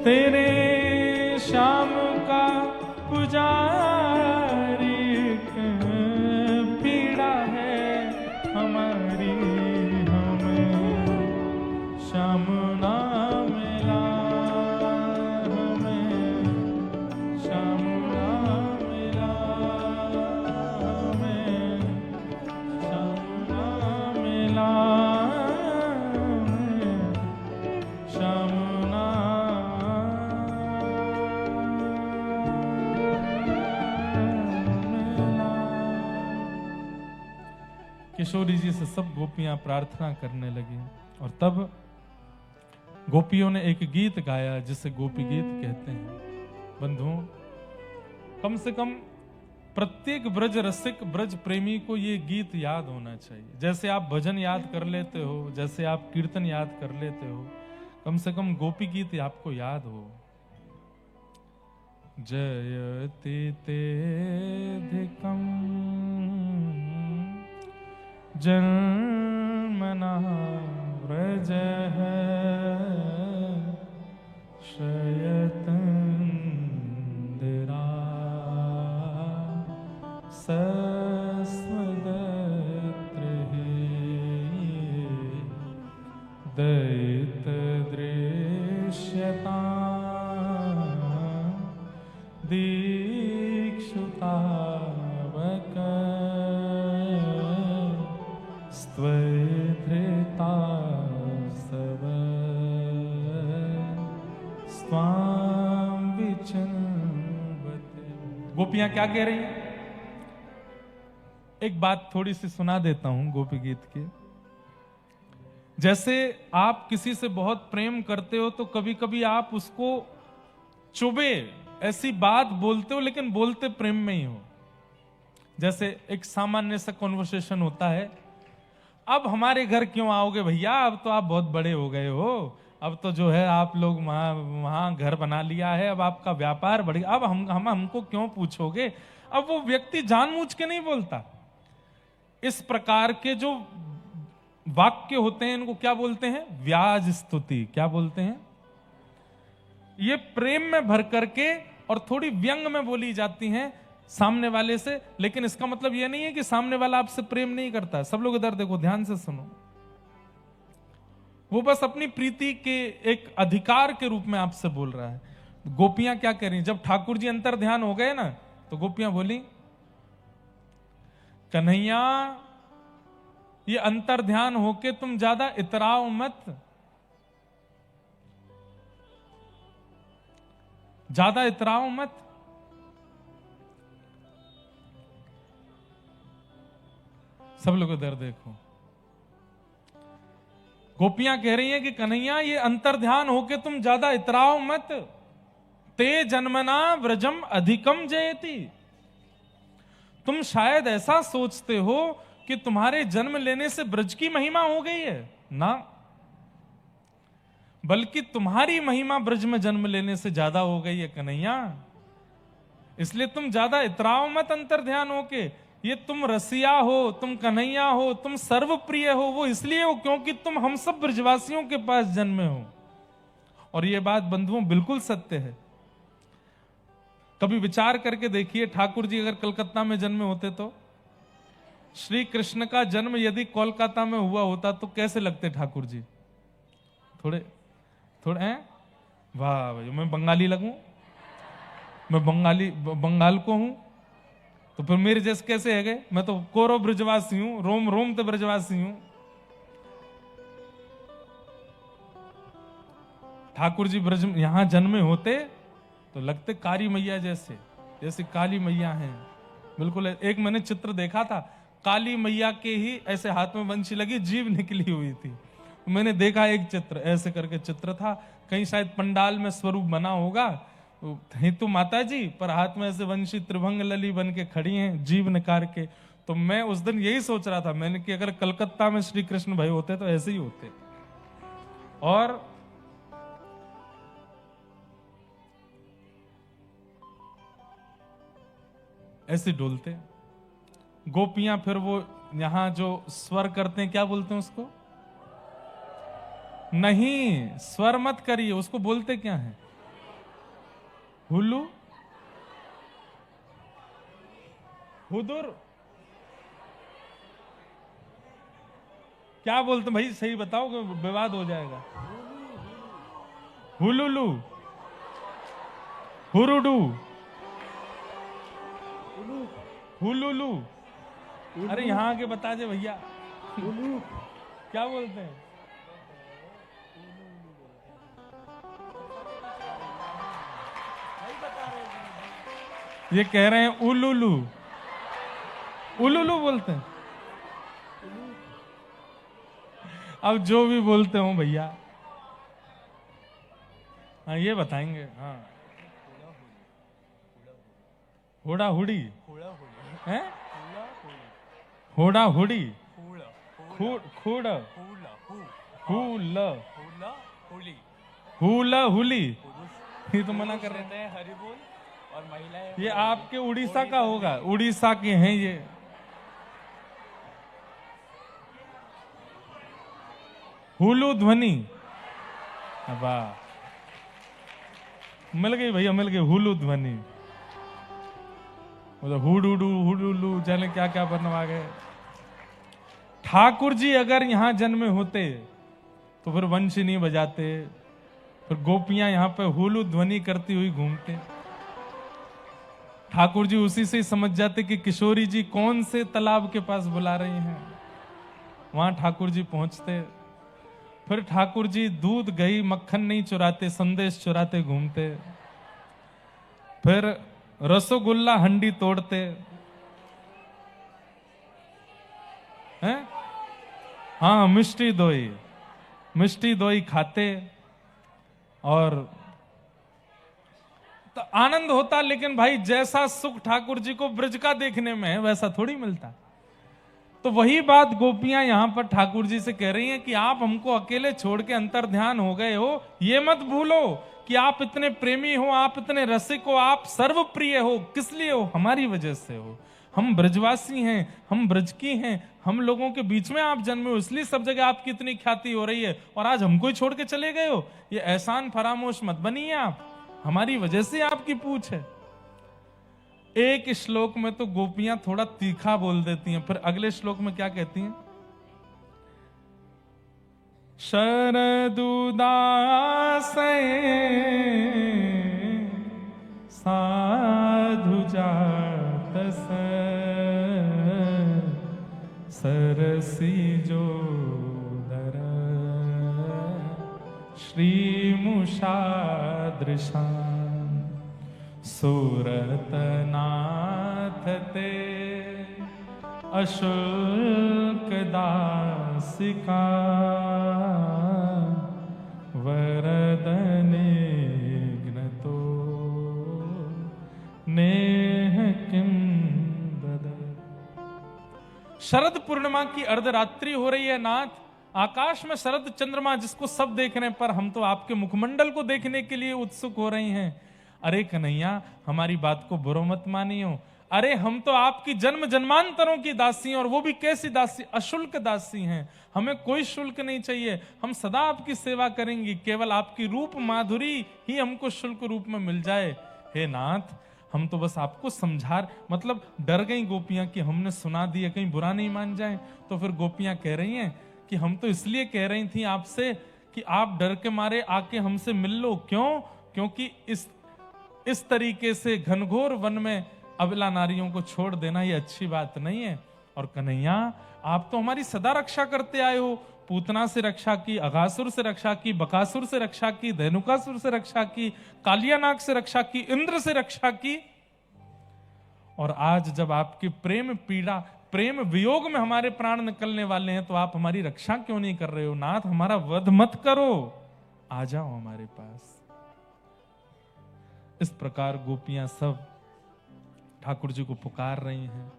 तेरे श्याम का पुजारी, पीड़ा है हमारी, हमें श्याम ना मिला, हमें श्याम ना मिला, हमें श्याम ना मिला, श्याम ना मिला। किशोरी जी से सब गोपियां प्रार्थना करने लगी और तब गोपियों ने एक गीत गाया जिसे गोपी गीत कहते हैं। बंधुओं, कम से कम प्रत्येक ब्रज रसिक, ब्रज प्रेमी को ये गीत याद होना चाहिए। जैसे आप भजन याद कर लेते हो, जैसे आप कीर्तन याद कर लेते हो, कम से कम गोपी गीत आपको याद हो। जयति तेधिकं जन्मना व्रजः शयतन्दिरा सस्मदत्रिः दयितदृश्यता दीक्षुतावक स्त्वधृता सब स्वाम विचन्वते। गोपियां क्या कह रही हैं? एक बात थोड़ी सी सुना देता हूं गोपी गीत की। जैसे आप किसी से बहुत प्रेम करते हो तो कभी कभी आप उसको चुभे ऐसी बात बोलते हो, लेकिन बोलते प्रेम में ही हो। जैसे एक सामान्य सा कॉन्वर्सेशन होता है, अब हमारे घर क्यों आओगे भैया, अब तो आप बहुत बड़े हो गए हो, अब तो जो है आप लोग वहां घर बना लिया है, अब आपका व्यापार बढ़ गया, अब हमको क्यों पूछोगे। अब वो व्यक्ति जानबूझ के नहीं बोलता। इस प्रकार के जो वाक्य होते हैं इनको क्या बोलते हैं? व्याज स्तुति। क्या बोलते हैं? ये प्रेम में भर करके और थोड़ी व्यंग में बोली जाती हैं सामने वाले से, लेकिन इसका मतलब यह नहीं है कि सामने वाला आपसे प्रेम नहीं करता। सब लोग इधर देखो, ध्यान से सुनो। वो बस अपनी प्रीति के एक अधिकार के रूप में आपसे बोल रहा है। गोपियां क्या कह रही? जब ठाकुर जी अंतर ध्यान हो गए ना, तो गोपियां बोली, कन्हैया ये अंतर ध्यान होके तुम ज्यादा इतराओ मत, ज्यादा इतराओ मत। सब लोग इधर देखो। गोपियां कह रही हैं कि कन्हैया ये अंतर ध्यान होके तुम ज्यादा इतराओ मत। ते जन्मना व्रजम अधिकम जयति। तुम शायद ऐसा सोचते हो कि तुम्हारे जन्म लेने से ब्रज की महिमा हो गई है ना, बल्कि तुम्हारी महिमा ब्रज में जन्म लेने से ज्यादा हो गई है कन्हैया। इसलिए तुम ज्यादा इतराओ मत अंतर ध्यान होके। ये तुम रसिया हो, तुम कन्हैया हो, तुम सर्वप्रिय हो, वो इसलिए हो क्योंकि तुम हम सब ब्रजवासियों के पास जन्मे हो। और ये बात बंधुओं बिल्कुल सत्य है। कभी विचार करके देखिए, ठाकुर जी अगर कलकत्ता में जन्मे होते तो, श्री कृष्ण का जन्म यदि कोलकाता में हुआ होता तो कैसे लगते ठाकुर जी? थोड़े थोड़े हैं? वाह भाई, मैं बंगाली लगूं? मैं बंगाल को हूं तो फिर मेरे जैसे कैसे है गए? मैं तो कोरो ब्रजवासी हूं, रोम रोम तो ब्रजवासी हूं। ठाकुर जी ब्रज यहां जन्मे होते तो लगते काली मैया जैसे, जैसे काली मैया हैं बिल्कुल। एक मैंने चित्र देखा था, काली मैया के ही ऐसे हाथ में बंशी लगी, जीभ निकली हुई थी। मैंने देखा एक चित्र, ऐसे करके चित्र था, कहीं शायद पंडाल में स्वरूप बना होगा, तो माता जी पर हाथ में ऐसे वंशी त्रिभंग लली बन के खड़ी हैं, जीव निकाल के। तो मैं उस दिन यही सोच रहा था मैंने कि अगर कलकत्ता में श्री कृष्ण भाई होते तो ऐसे ही होते। और ऐसे डोलते। गोपियां फिर वो यहां जो स्वर करते हैं, क्या बोलते हैं उसको? नहीं, स्वर मत करिए, उसको बोलते क्या है? हुलू, हुदुर, क्या बोलते भाई, सही बताओ कि विवाद हो जाएगा। हुलुलू, हुरुडू, हुलुलू। अरे यहाँ आके बता दे भैया, क्या बोलते हैं? ये कह रहे हैं उलुलू, उलुलू बोलते हैं। अब जो भी बोलते हो भैया, हाँ ये बताएंगे। हाँ, होड़ा हुड़ी है, होड़ा हुड़ी, खूड़, हुला हुली, ये तो मना कर रहे हैं। हरि बोल। और महिलाएं, ये आपके उड़ीसा का होगा, उड़ीसा के हैं ये। हुलू ध्वनि, वाह, मिल गई भैया, मिल गई हुलू ध्वनि। हुडुडू, हुडुलू, जाने क्या क्या बनवा गए। ठाकुर जी अगर यहां जन्मे होते तो फिर वंशी नहीं बजाते, फिर गोपियां यहां पे हुलू ध्वनि करती हुई घूमते। ठाकुर जी उसी से समझ जाते कि किशोरी जी कौन से तालाब के पास बुला रही हैं। वहां ठाकुर जी पहुंचते, फिर ठाकुर जी दूध घी मक्खन नहीं चुराते, संदेश चुराते घूमते। फिर रसोगुल्ला हंडी तोड़ते हैं, हाँ मिष्टी दोई खाते, और तो आनंद होता। लेकिन भाई जैसा सुख ठाकुर जी को ब्रज का देखने में है वैसा थोड़ी मिलता। तो वही बात गोपियां यहां पर ठाकुर जी से कह रही हैं कि आप हमको अकेले छोड़ के अंतर ध्यान हो गए हो। ये मत भूलो कि आप इतने प्रेमी हो, आप इतने रसिक हो, आप सर्वप्रिय हो। किस लिए हो? हमारी वजह से हो। हम ब्रजवासी हैं, हम ब्रज की हैं, हम लोगों के बीच में आप जन्मे हो, इसलिए सब जगह आपकी इतनी ख्याति हो रही है। और आज हमको ही छोड़ के चले गए हो। ये एहसान फरामोश मत बनिए आप, हमारी वजह से आपकी पूछ है। एक श्लोक में तो गोपियां थोड़ा तीखा बोल देती हैं, फिर अगले श्लोक में क्या कहती हैं? शरदुदासये साधु जातस सरसी जोदर श्रीमुषादृशा सुरतनाथ ते अशुल्क दासिका वरदनिघ्नतो नेह किं दद। शरद पूर्णिमा की अर्धरात्रि हो रही है नाथ। आकाश में शरद चंद्रमा जिसको सब देखने पर हम तो आपके मुखमंडल को देखने के लिए उत्सुक हो रहे हैं। अरे कन्हैया, हमारी बात को बुरा मत मानियो। अरे हम तो आपकी जन्म जन्मांतरों की दासी हैं, और वो भी कैसी दासी? अशुल्क दासी हैं। हमें कोई शुल्क नहीं चाहिए, हम सदा आपकी सेवा करेंगी। केवल आपकी रूप माधुरी ही हमको शुल्क रूप में मिल जाए। हे नाथ, हम तो बस आपको समझा, मतलब डर गई गोपियां कि हमने सुना दिया, कहीं बुरा नहीं मान जाए। तो फिर गोपियां कह रही हैं कि हम तो इसलिए कह रही थी आपसे कि आप डर के मारे आके हमसे मिल लो। क्यों? क्योंकि इस तरीके से घनघोर वन में अबला नारियों को छोड़ देना ये अच्छी बात नहीं है। और कन्हैया, आप तो हमारी सदा रक्षा करते आए हो। पूतना से रक्षा की, अघासुर से रक्षा की, बकासुर से रक्षा की, धेनुकासुर से रक्षा की, कालियानाग से रक्षा की, इंद्र से रक्षा की। और आज जब आपकी प्रेम पीड़ा, प्रेम वियोग में हमारे प्राण निकलने वाले हैं, तो आप हमारी रक्षा क्यों नहीं कर रहे हो? नाथ, हमारा वध मत करो, आ जाओ हमारे पास। इस प्रकार गोपियां सब ठाकुर जी को पुकार रही हैं।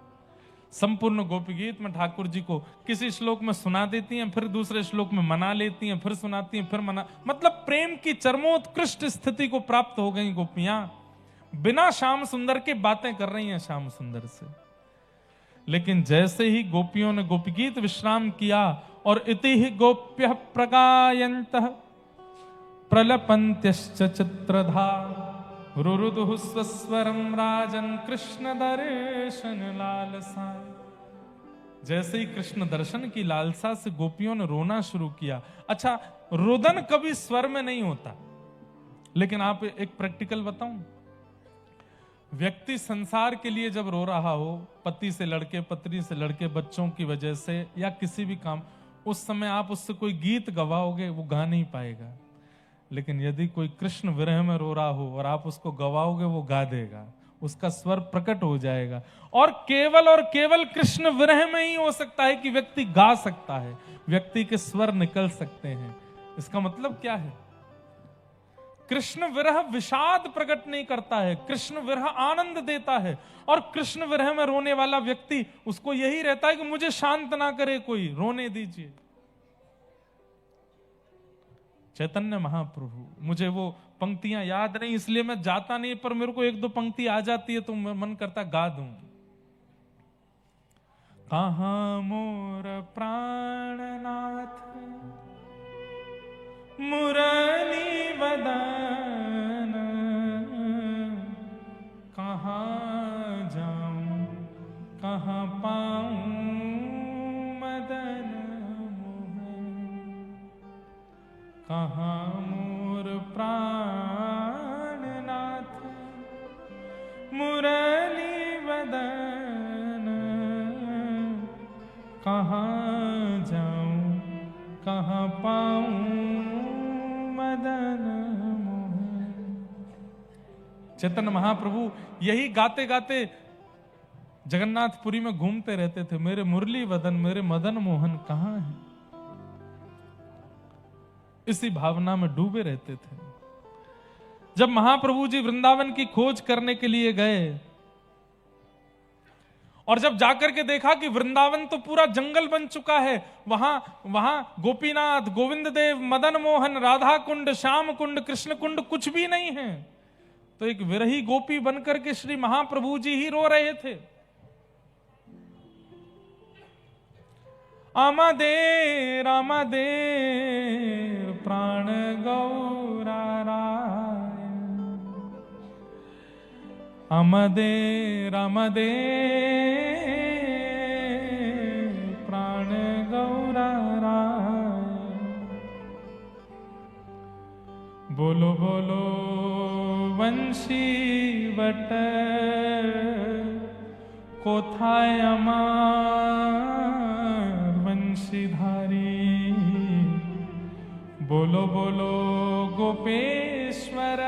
संपूर्ण गोपी गीत में ठाकुर जी को किसी श्लोक में सुना देती हैं, फिर दूसरे श्लोक में मना लेती हैं, फिर सुनाती हैं, फिर मना, मतलब प्रेम की चरमोत्कृष्ट स्थिति को प्राप्त हो गई गोपियां। बिना श्याम सुंदर के बातें कर रही हैं श्याम सुंदर से। लेकिन जैसे ही गोपियों ने गोपी गीत विश्राम किया और इति ही गोप्य प्रगायन्तः प्रलपन्त्यश्च चित्रधा, रुरुदुः स्वस्वरम राजन कृष्ण दर्शन लालसा। जैसे ही कृष्ण दर्शन की लालसा से गोपियों ने रोना शुरू किया। अच्छा, रुदन कभी स्वर में नहीं होता, लेकिन आप एक प्रैक्टिकल बताऊं, व्यक्ति संसार के लिए जब रो रहा हो, पति से लड़के, पत्नी से लड़के, बच्चों की वजह से या किसी भी काम, उस समय आप उससे कोई गीत गवाओगे, वो गा नहीं पाएगा। लेकिन यदि कोई कृष्ण विरह में रो रहा हो और आप उसको गवाओगे, वो गा देगा, उसका स्वर प्रकट हो जाएगा। और केवल कृष्ण विरह में ही हो सकता है कि व्यक्ति गा सकता है, व्यक्ति के स्वर निकल सकते हैं। इसका मतलब क्या है? कृष्ण विरह विषाद प्रकट नहीं करता है, कृष्ण विरह आनंद देता है। और कृष्ण विरह में रोने वाला व्यक्ति, उसको यही रहता है कि मुझे शांत ना करे कोई, रोने दीजिए। चैतन्य महाप्रभु, मुझे वो पंक्तियां याद नहीं इसलिए मैं जाता नहीं, पर मेरे को एक दो पंक्ति आ जाती है तो मन करता गा दूं। कहां मोर प्राणनाथ मुरली वदन, कहां जाऊं कहां पाऊं मदन मोहन। कहां मोर प्राणनाथ मुरली वदन, कहां जाऊं कहां पाऊं मदन मोहन। चैतन्य महाप्रभु यही गाते गाते जगन्नाथपुरी में घूमते रहते थे। मेरे मुरली वदन, मेरे मदन मोहन कहां है? इसी भावना में डूबे रहते थे। जब महाप्रभु जी वृंदावन की खोज करने के लिए गए और जब जाकर के देखा कि वृंदावन तो पूरा जंगल बन चुका है, वहां गोपीनाथ, गोविंद देव, मदन मोहन, राधा कुंड, श्याम कुंड, कृष्ण कुंड कुछ भी नहीं है, तो एक विरही गोपी बनकर के श्री महाप्रभु जी ही रो रहे थे। आमदेर आमदेर प्राण गौराराय, आमदेर आमदेर प्राण गौराराय। बोलो बोलो वंशी वट कोथाय আমার वंशीधारी। बोलो बोलो गोपेश्वर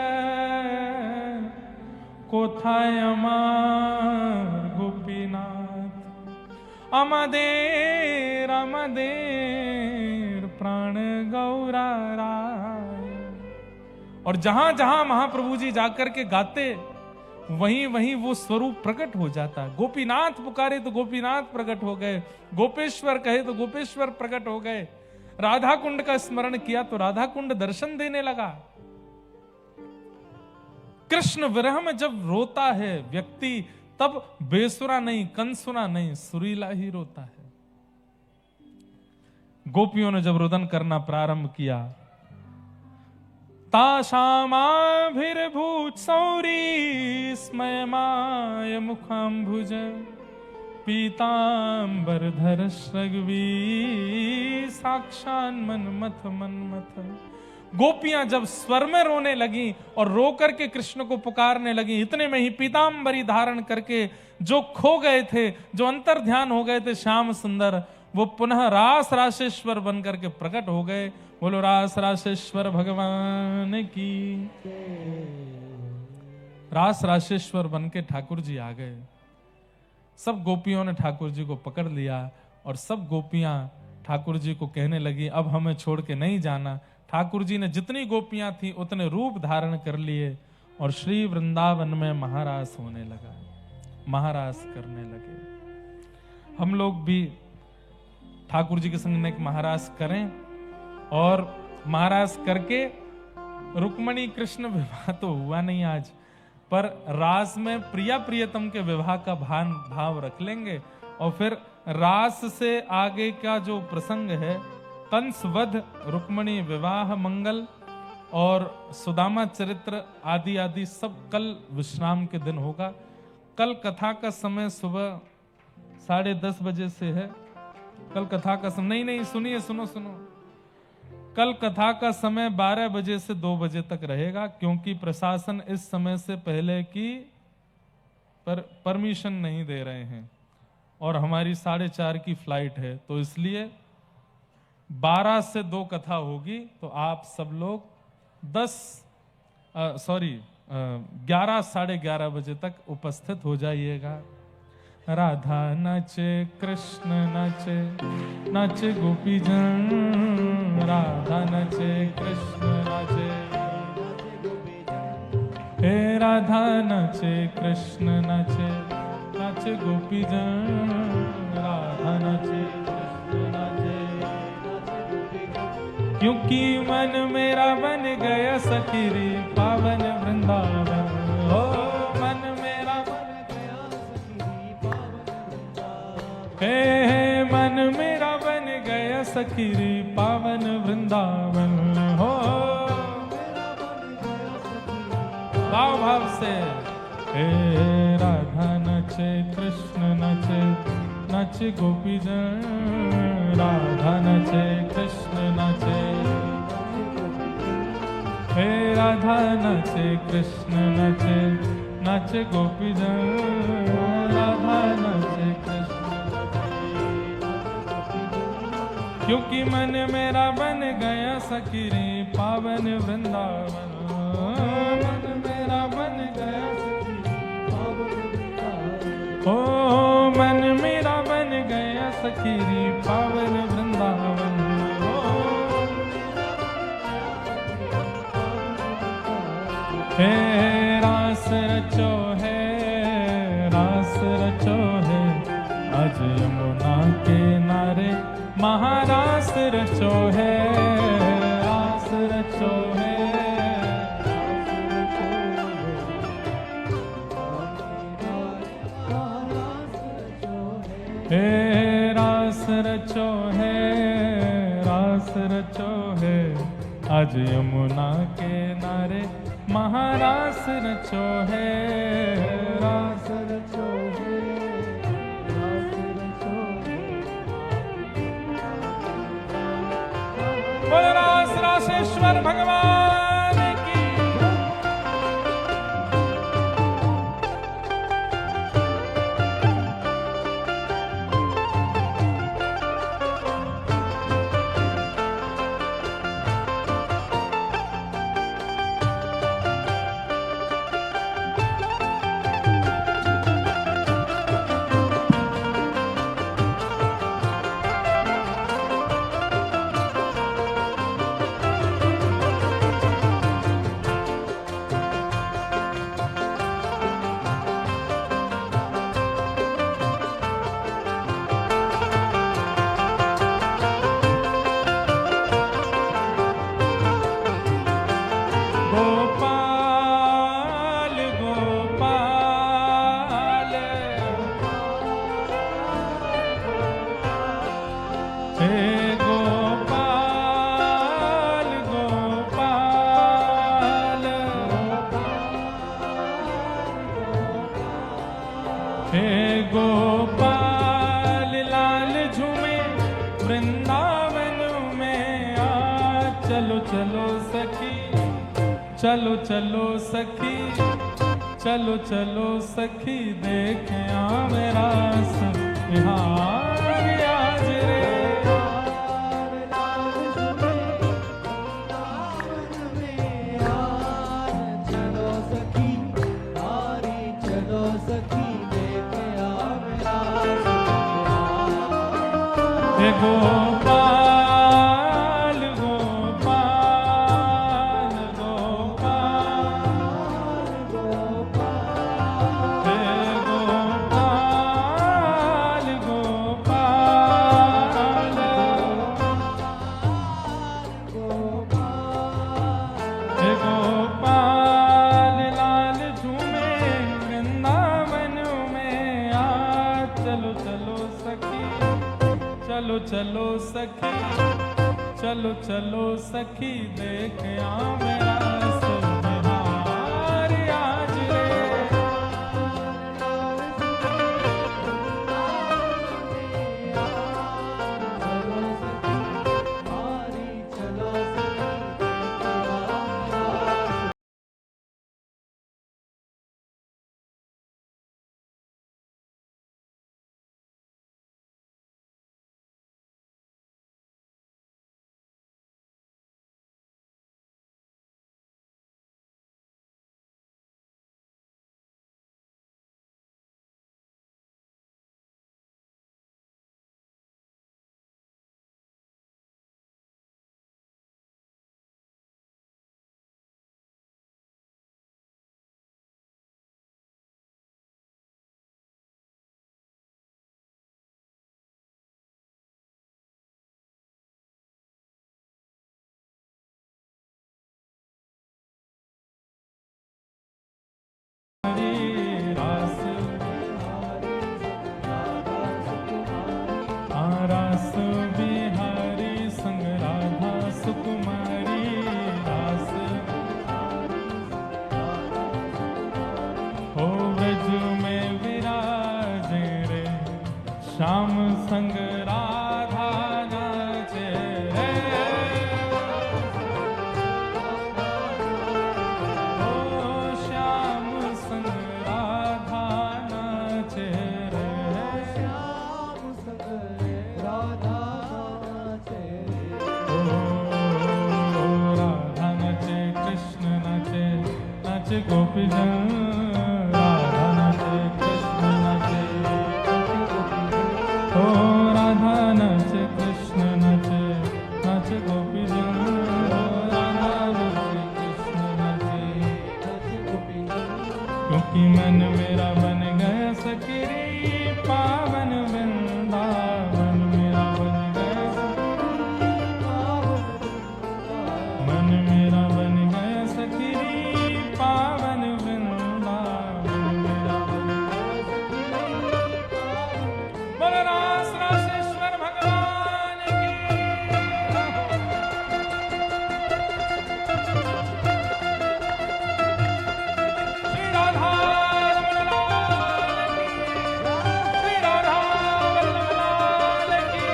कोथाय আমার गोपीनाथ। আমাদের আমাদের प्राण गौराराय। और जहां जहां महाप्रभु जी जाकर के गाते, वहीं वहीं वो स्वरूप प्रकट हो जाता। गोपीनाथ पुकारे तो गोपीनाथ प्रकट हो गए, गोपेश्वर कहे तो गोपेश्वर प्रकट हो गए, राधा कुंड का स्मरण किया तो राधा कुंड दर्शन देने लगा। कृष्ण विरह में जब रोता है व्यक्ति, तब बेसुरा नहीं, कंसुरा नहीं, सुरीला ही रोता है। गोपियों ने जब रुदन करना प्रारंभ किया, तासामाभिर्भूत सौरी स्मयमाय मुखाम्भुज पीतांबरधर श्रगवी साक्षान मनमथ मनमथ। गोपियां जब स्वर में रोने लगी और रो करके कृष्ण को पुकारने लगी, इतने में ही पीतांबरी धारण करके जो खो गए थे, जो अंतर ध्यान हो गए थे श्याम सुंदर, वो पुनः रास राशेश्वर बन करके प्रकट हो गए। बोलो रास राशेश्वर भगवान की। रास राशेश्वर बन के ठाकुर जी आ गए। सब गोपियों ने ठाकुर जी को पकड़ लिया और सब गोपियां ठाकुर जी को कहने लगी, अब हमें छोड़ के नहीं जाना। ठाकुर जी ने जितनी गोपियां थी उतने रूप धारण कर लिए और श्री वृंदावन में महारास होने लगा, महारास करने लगे। हम लोग भी ठाकुर जी के संग में एक महारास करें और महारास करके रुक्मणी कृष्ण विवाह तो हुआ नहीं आज, पर रास में प्रिया प्रियतम के विवाह का भाव रख लेंगे। और फिर रास से आगे का जो प्रसंग है, कंस वध रुक्मणी विवाह मंगल, और सुदामा चरित्र आदि आदि सब कल विश्राम के दिन होगा। कल कथा का समय सुबह 10:30 बजे से है। कल कथा का समय नहीं सुनिए, सुनो। कल कथा का समय 12 बजे से 2 बजे तक रहेगा, क्योंकि प्रशासन इस समय से पहले की परमिशन नहीं दे रहे हैं और हमारी 4:30 की फ्लाइट है, तो इसलिए 12 से 2 कथा होगी। तो आप सब लोग 11 साढ़े 11 बजे तक उपस्थित हो जाइएगा। राधा नाचे कृष्ण नाचे, नाचे गोपी जन, राधा नाचे कृष्ण नाचे, हे राधा नाचे कृष्ण नाचे, नाचे गोपी जन, राधा नाचे कृष्ण नाचे, क्योंकि मन मेरा बन गया सखी रे पावन वृंदावन। हो मन मेरा बन गया सखी रे पावन वृंदावन, हे मन मेरा बन गया सखी रे पावन वृंदावन। हो भाव भाव से, हे राधा नचे कृष्ण नचे, नचे गोपी जन, राधा नचे कृष्ण नचे, हे राधा नचे कृष्ण नचे, नचे गोपी जन, राधा नचे कृष्ण नचे, क्योंकि मन मेरा बन गया सखी रे पावन वृंदावन। मन मेरा बन गया सखी रे पावन वृंदावन, ओ मन मेरा बन गया सखी रे पावन वृंदावन। हे रास रचो है, रास रचो है, आज यमुना के नारे महारास रचो है, रास रचो है, हे रास रचो है, रास रचो है, आज यमुना के नारे महारास रचो है, रास रचो है, रास रचो है। बोल रास रासेश्वर भगवान की। गोपाल लाल झूमे वृंदावन में आ, चलो चलो सखी, चलो चलो सखी, चलो चलो सखी, देखे मेरा बिहार आज रे। गोपाल गोपाल गोपाल गोपाल, हे गोपाल गोपाल गोपाल, हे गोपाल लाल झूमे वृंदावन में आ, चलो चलो सखी, चलो चलो सखी, चलो चलो सखी देख आ मेरा सुबिहारी आज रे। रास बिहारी संग राधा सुकुमारी रास हो ब्रज में विराजे रे श्याम संग राधा नाचे रे। गोपी जन राधा नाचे कृष्ण नाचे ओ राधा नाचे कृष्ण नाचे नाचे गोपी जन राधा नाचे कृष्ण नाचे गोपी जन। क्योंकि मन मेरा बन गया सखी पावन वृंदावन मेरा बन गया मन मेरा बन गया सखी पावन वृंदावन मेरा बोल रास रासेश्वर भगवान की। श्री राधा रमण लाल की, श्री राधा वल्लभ लाल की।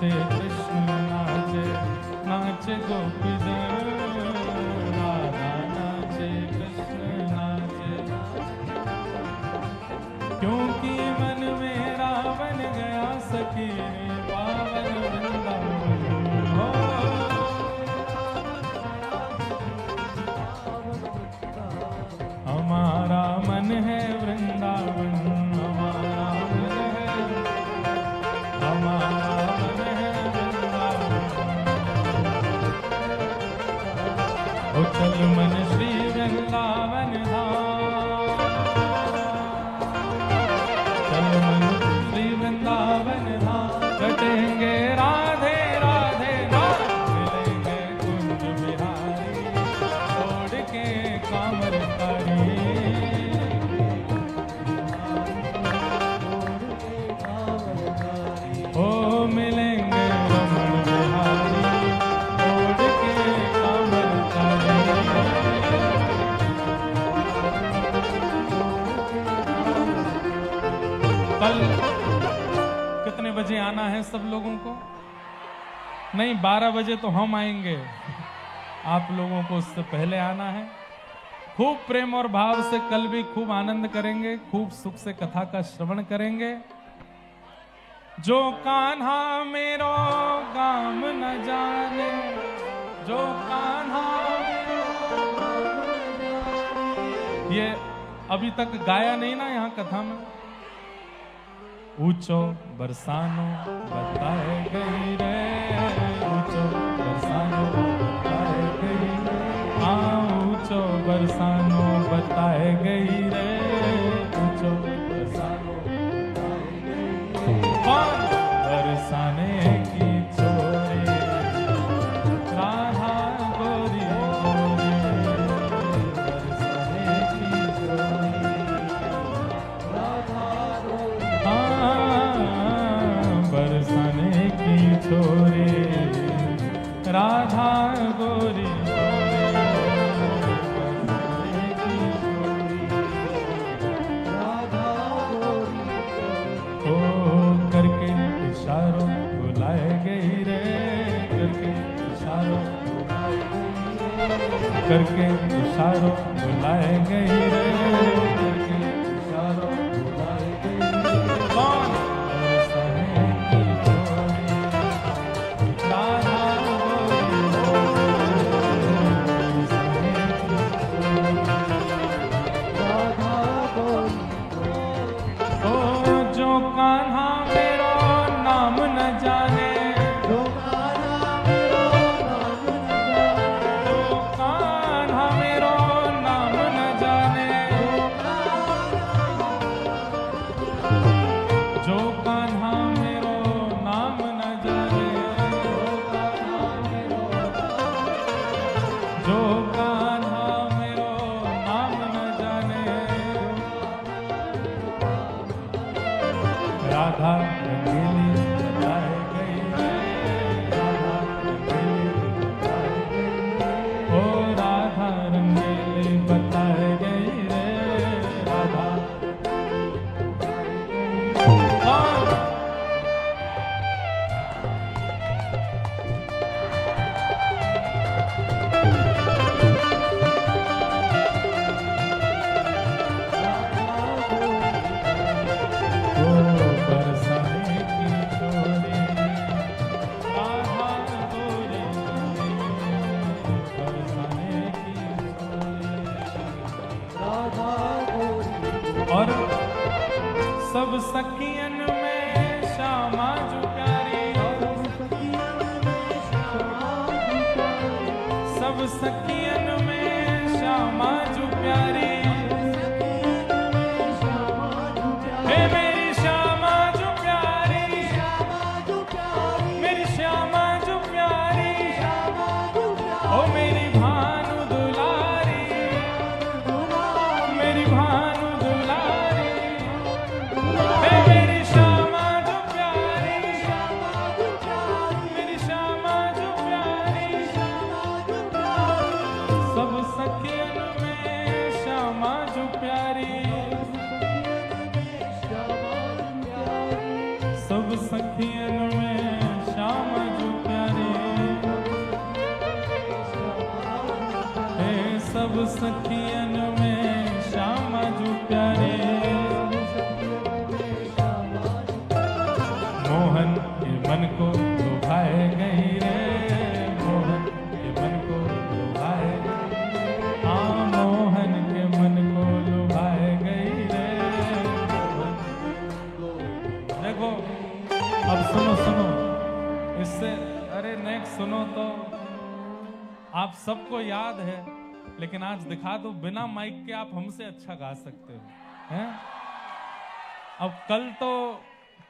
कृष्ण नाचे नाचे गोपी जन राधा नाचे कृष्ण नाचे। क्योंकि मन मेरा बन गया सखी पावन वृंदावन हो। हमारा मन है वृंदावन हमारा मन है हमारा चल मन श्री वृंदावन धाम चल मन श्री वृंदावन धाम कटेंगे राधे राधे नाम मिलेंगे कुंज बिहारी छोड़ के कामर कारी। ओ मिलेंगे रमण बिहारी छोड़ के कामर कारी। कल कितने बजे आना है सब लोगों को? नहीं 12 बजे तो हम आएंगे, आप लोगों को उससे पहले आना है। खूब प्रेम और भाव से कल भी खूब आनंद करेंगे, खूब सुख से कथा का श्रवण करेंगे। जो कान्हा मेरो गाम न जाने जो कान्हा ये अभी तक गाया नहीं ना यहाँ कथा में। ऊंचो बरसानो बताए गई रे, ऊंचो बरसानो बताए गई रे, हाँ ऊंचो बरसानो बताए गई रे, ऊंचो बरसानो बताए गई रे। कौन बरसाने की छोरी राधा गोरी गोरी, बरसाने की छोरी राधा गोरी, हाँ बरसाने की छोरी राधा गोरी इशारों बुलाए गई रे, करके इशारों बुलाए गई, करके इशारों बुलाए गई रे, करके इशारों बुलाए गई। कौन बरसाने की छोरी राधा गोरी, बरसाने की छोरी राधा गोरी। ओ जो कान्हा मेरो नाम न जाने, जो कान्हा मेरो नाम न जाने, जो कान्हा मेरो नाम न जाने, जो कान्हा मेरो नाम न जाने, जो कान्हा मेरो नाम न जाने, राधा रंगीली बताए गई रे, राधा रंगीली बताए गई, ओ राधा रंगीली बताए गई रे, राधा बरसाने की छोरी राधा गोरी, बरसाने की छोरी राधा गोरी। और सब सखियन में श्यामा जो प्यारी, सब सखियन में श्यामा जो प्यारी, हे मेरी श्यामा जो प्यारी, मेरी श्यामा जो प्यारी, ओ मेरी भानु दुलारी, मेरी भानु दुलारी, हे मेरी श्यामा जो प्यारी, मेरी श्यामा जो प्यारी, सब सखियन में श्यामा जो प्यारी, सब सखियन में श्यामा जो प्यारी, हे सब सखियन में श्यामा जो प्यारी। मोहन के मन को लुभाए गई रे, मोहन के मन को लुभाए गई, हाँ मोहन के मन को लुभाए गई रे। देखो अब सुनो सुनो इससे, अरे नेक्स्ट सुनो तो आप सबको याद है, लेकिन आज दिखा दो बिना माइक के, आप हमसे अच्छा गा सकते हो हैं। अब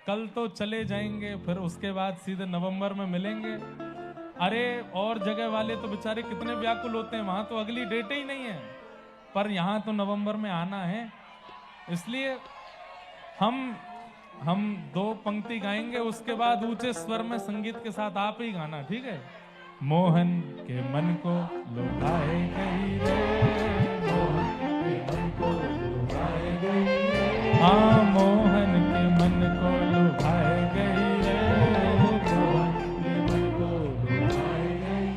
कल तो चले जाएंगे, फिर उसके बाद सीधे नवंबर में मिलेंगे। अरे और जगह वाले तो बेचारे कितने व्याकुल होते हैं, वहां तो अगली डेट ही नहीं है, पर यहाँ तो नवंबर में आना है। इसलिए हम 2 पंक्ति गाएंगे, उसके बाद ऊंचे स्वर में संगीत के साथ आप ही गाना, ठीक है। मोहन के मन को लुभाए गई रे, मोहन के मन को लुभाए गई रे, हाँ मोहन के मन को लुभाए गई रे, मोहन के मन को लुभाए गई।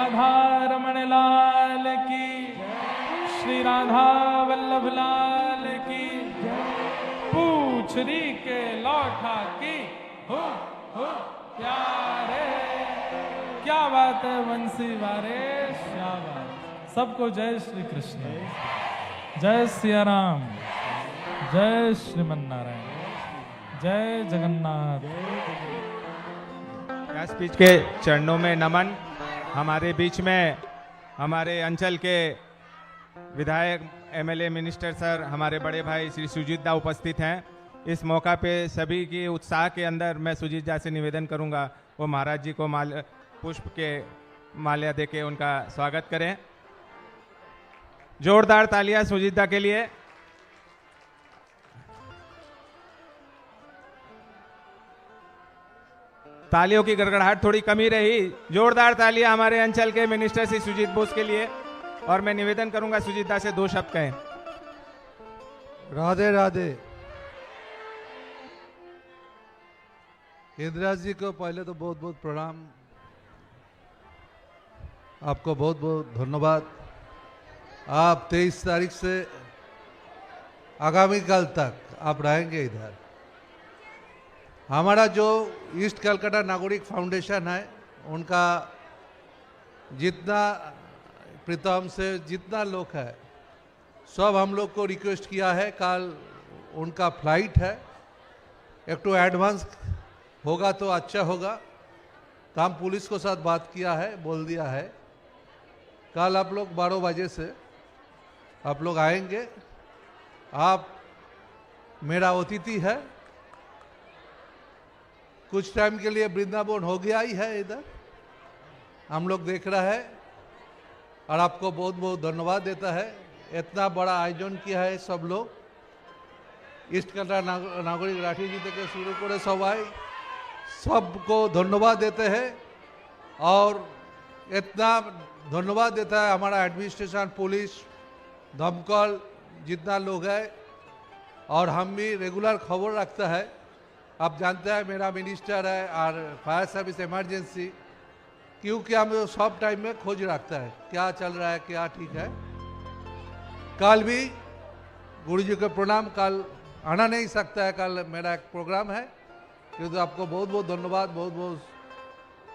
राधा रमण लाल की, श्री राधा वल्लभ लाल की, पूछरी के लौठा की, हो प्यारे, क्या बात है बंसी वारे, क्या बात। सबको जय श्री कृष्ण, जय सिया राम, जय श्रीमन नारायण, जय जगन्नाथ। व्यासपीठ के चरणों में नमन। हमारे बीच में हमारे अंचल के विधायक, एमएलए, मिनिस्टर सर, हमारे बड़े भाई श्री सुजीत दा उपस्थित हैं। इस मौका पे सभी के उत्साह के अंदर मैं सुजीत दा से निवेदन करूंगा वो महाराज जी को पुष्प के माल्या देके उनका स्वागत करें। जोरदार तालियां सुजीत दा के लिए। तालियों की गड़गड़ाहट थोड़ी कमी रही। जोरदार तालियां हमारे अंचल के मिनिस्टर श्री सुजीत बोस के लिए। और मैं निवेदन करूंगा सुजीत दा से 2 शब्द कहें। राधे राधे। इंद्राज जी को पहले तो बहुत बहुत प्रणाम, आपको बहुत बहुत धन्यवाद। आप 23 तारीख से आगामी कल तक आप रहेंगे इधर। हमारा जो ईस्ट कलकत्ता नागरिक फाउंडेशन है, उनका जितना प्रीतम से जितना लोग है, सब हम लोग को रिक्वेस्ट किया है। कल उनका फ्लाइट है, एक तो एडवांस होगा तो अच्छा होगा। तो हम पुलिस को साथ बात किया है, बोल दिया है कल आप लोग 12 बजे से आप लोग आएंगे। आप मेरा अतिथि है। कुछ टाइम के लिए वृंदावन हो गया ही है इधर, हम लोग देख रहा है। और आपको बहुत बहुत धन्यवाद देता है। इतना बड़ा आयोजन किया है सब लोग, ईस्ट कलकत्ता नागरिक राठी जी থেকে শুরু করে সবাই, सबको धन्यवाद देते हैं। और इतना धन्यवाद देता है हमारा एडमिनिस्ट्रेशन, पुलिस, दमकल, जितना लोग है। और हम भी रेगुलर खबर रखता है। आप जानते हैं मेरा मिनिस्टर है और फायर सर्विस इमरजेंसी, क्योंकि हम सब टाइम में खोज रखता है क्या चल रहा है, क्या ठीक है। कल भी गुरु जी को प्रणाम, कल आना नहीं सकता है, कल मेरा एक प्रोग्राम है। क्योंकि आपको बहुत बहुत धन्यवाद, बहुत बहुत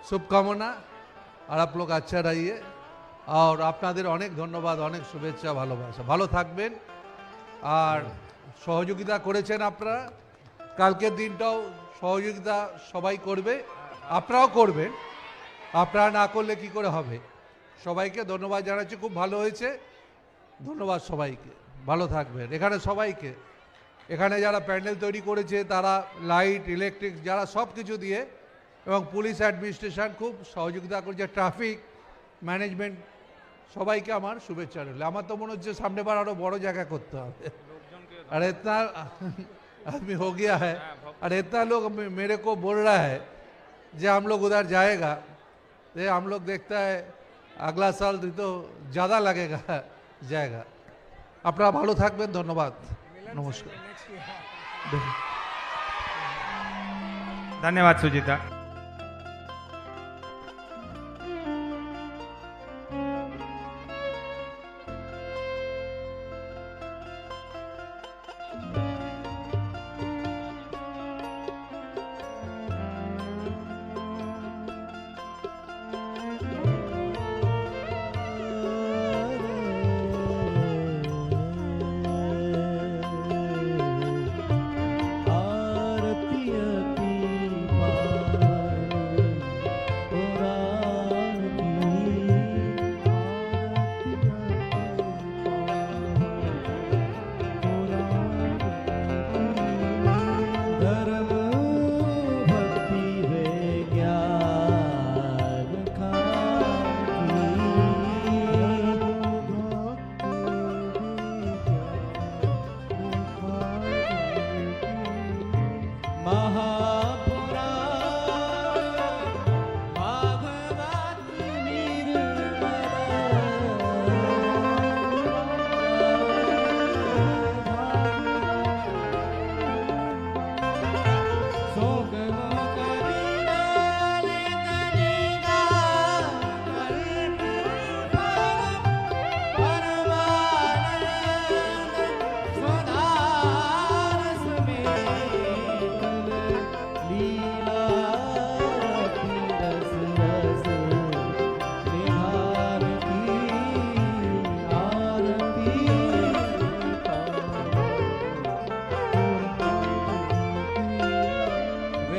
शुभकामना। और आप लोग अच्छा रहिए। और আপনাদের অনেক ধন্যবাদ, অনেক শুভেচ্ছা, ভালোবাসা। ভালো থাকবেন। আর সহযোগিতা করেছেন আপনারা, কালকের দিনটাও সহযোগিতা সবাই করবে, আপনারাও করবেন। আপনারা না করলে কি করে হবে। সবাইকে ধন্যবাদ জানাচ্ছি, খুব ভালো হয়েছে। ধন্যবাদ সবাইকে, ভালো থাকবেন। এখানে সবাইকে, এখানে যারা প্যান্ডেল তৈরি করেছে তারা, লাইট, ইলেকট্রিক, যারা সব কিছু দিয়ে, এবং পুলিশ অ্যাডমিনিস্ট্রেশন খুব সহযোগিতা করেছে, ট্রাফিক ম্যানেজমেন্ট, সবাইকে আমার শুভেচ্ছা রইল। আমার তো মনে হচ্ছে সামনে বার আরো বড় জায়গা করতে হবে। और इतना आदमी हो गया है और इतना लोग मेरे को बोल रहा है जो हम लोग उधर जाएगा, तो हम लोग देखता है अगला साल तो ज़्यादा लगेगा जाएगा। अपना भालो থাকবেন, धन्यवाद, नमस्कार। धन्यवाद सुजीता।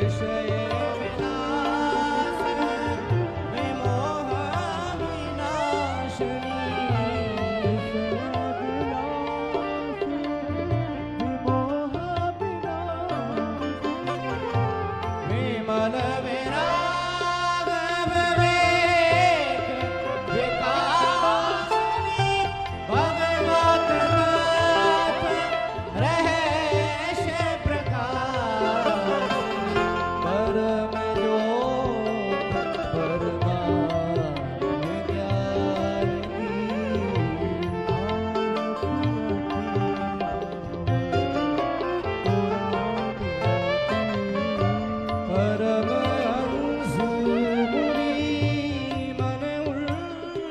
विषय विलास विमोह विनाशिनी विमल विराग विवेक विकासिनी भगवत तत्व रहस्य प्रकाश परम ज्योत परमात्म परम हंस मुनि मन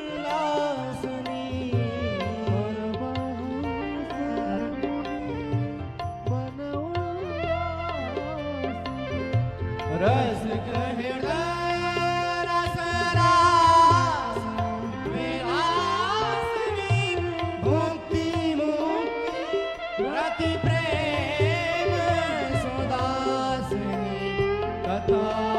उल्लासनी रस हृदय रस रास विलासिनी मुक्ति मुक्ति रति प्रेम सुदासिनी कथा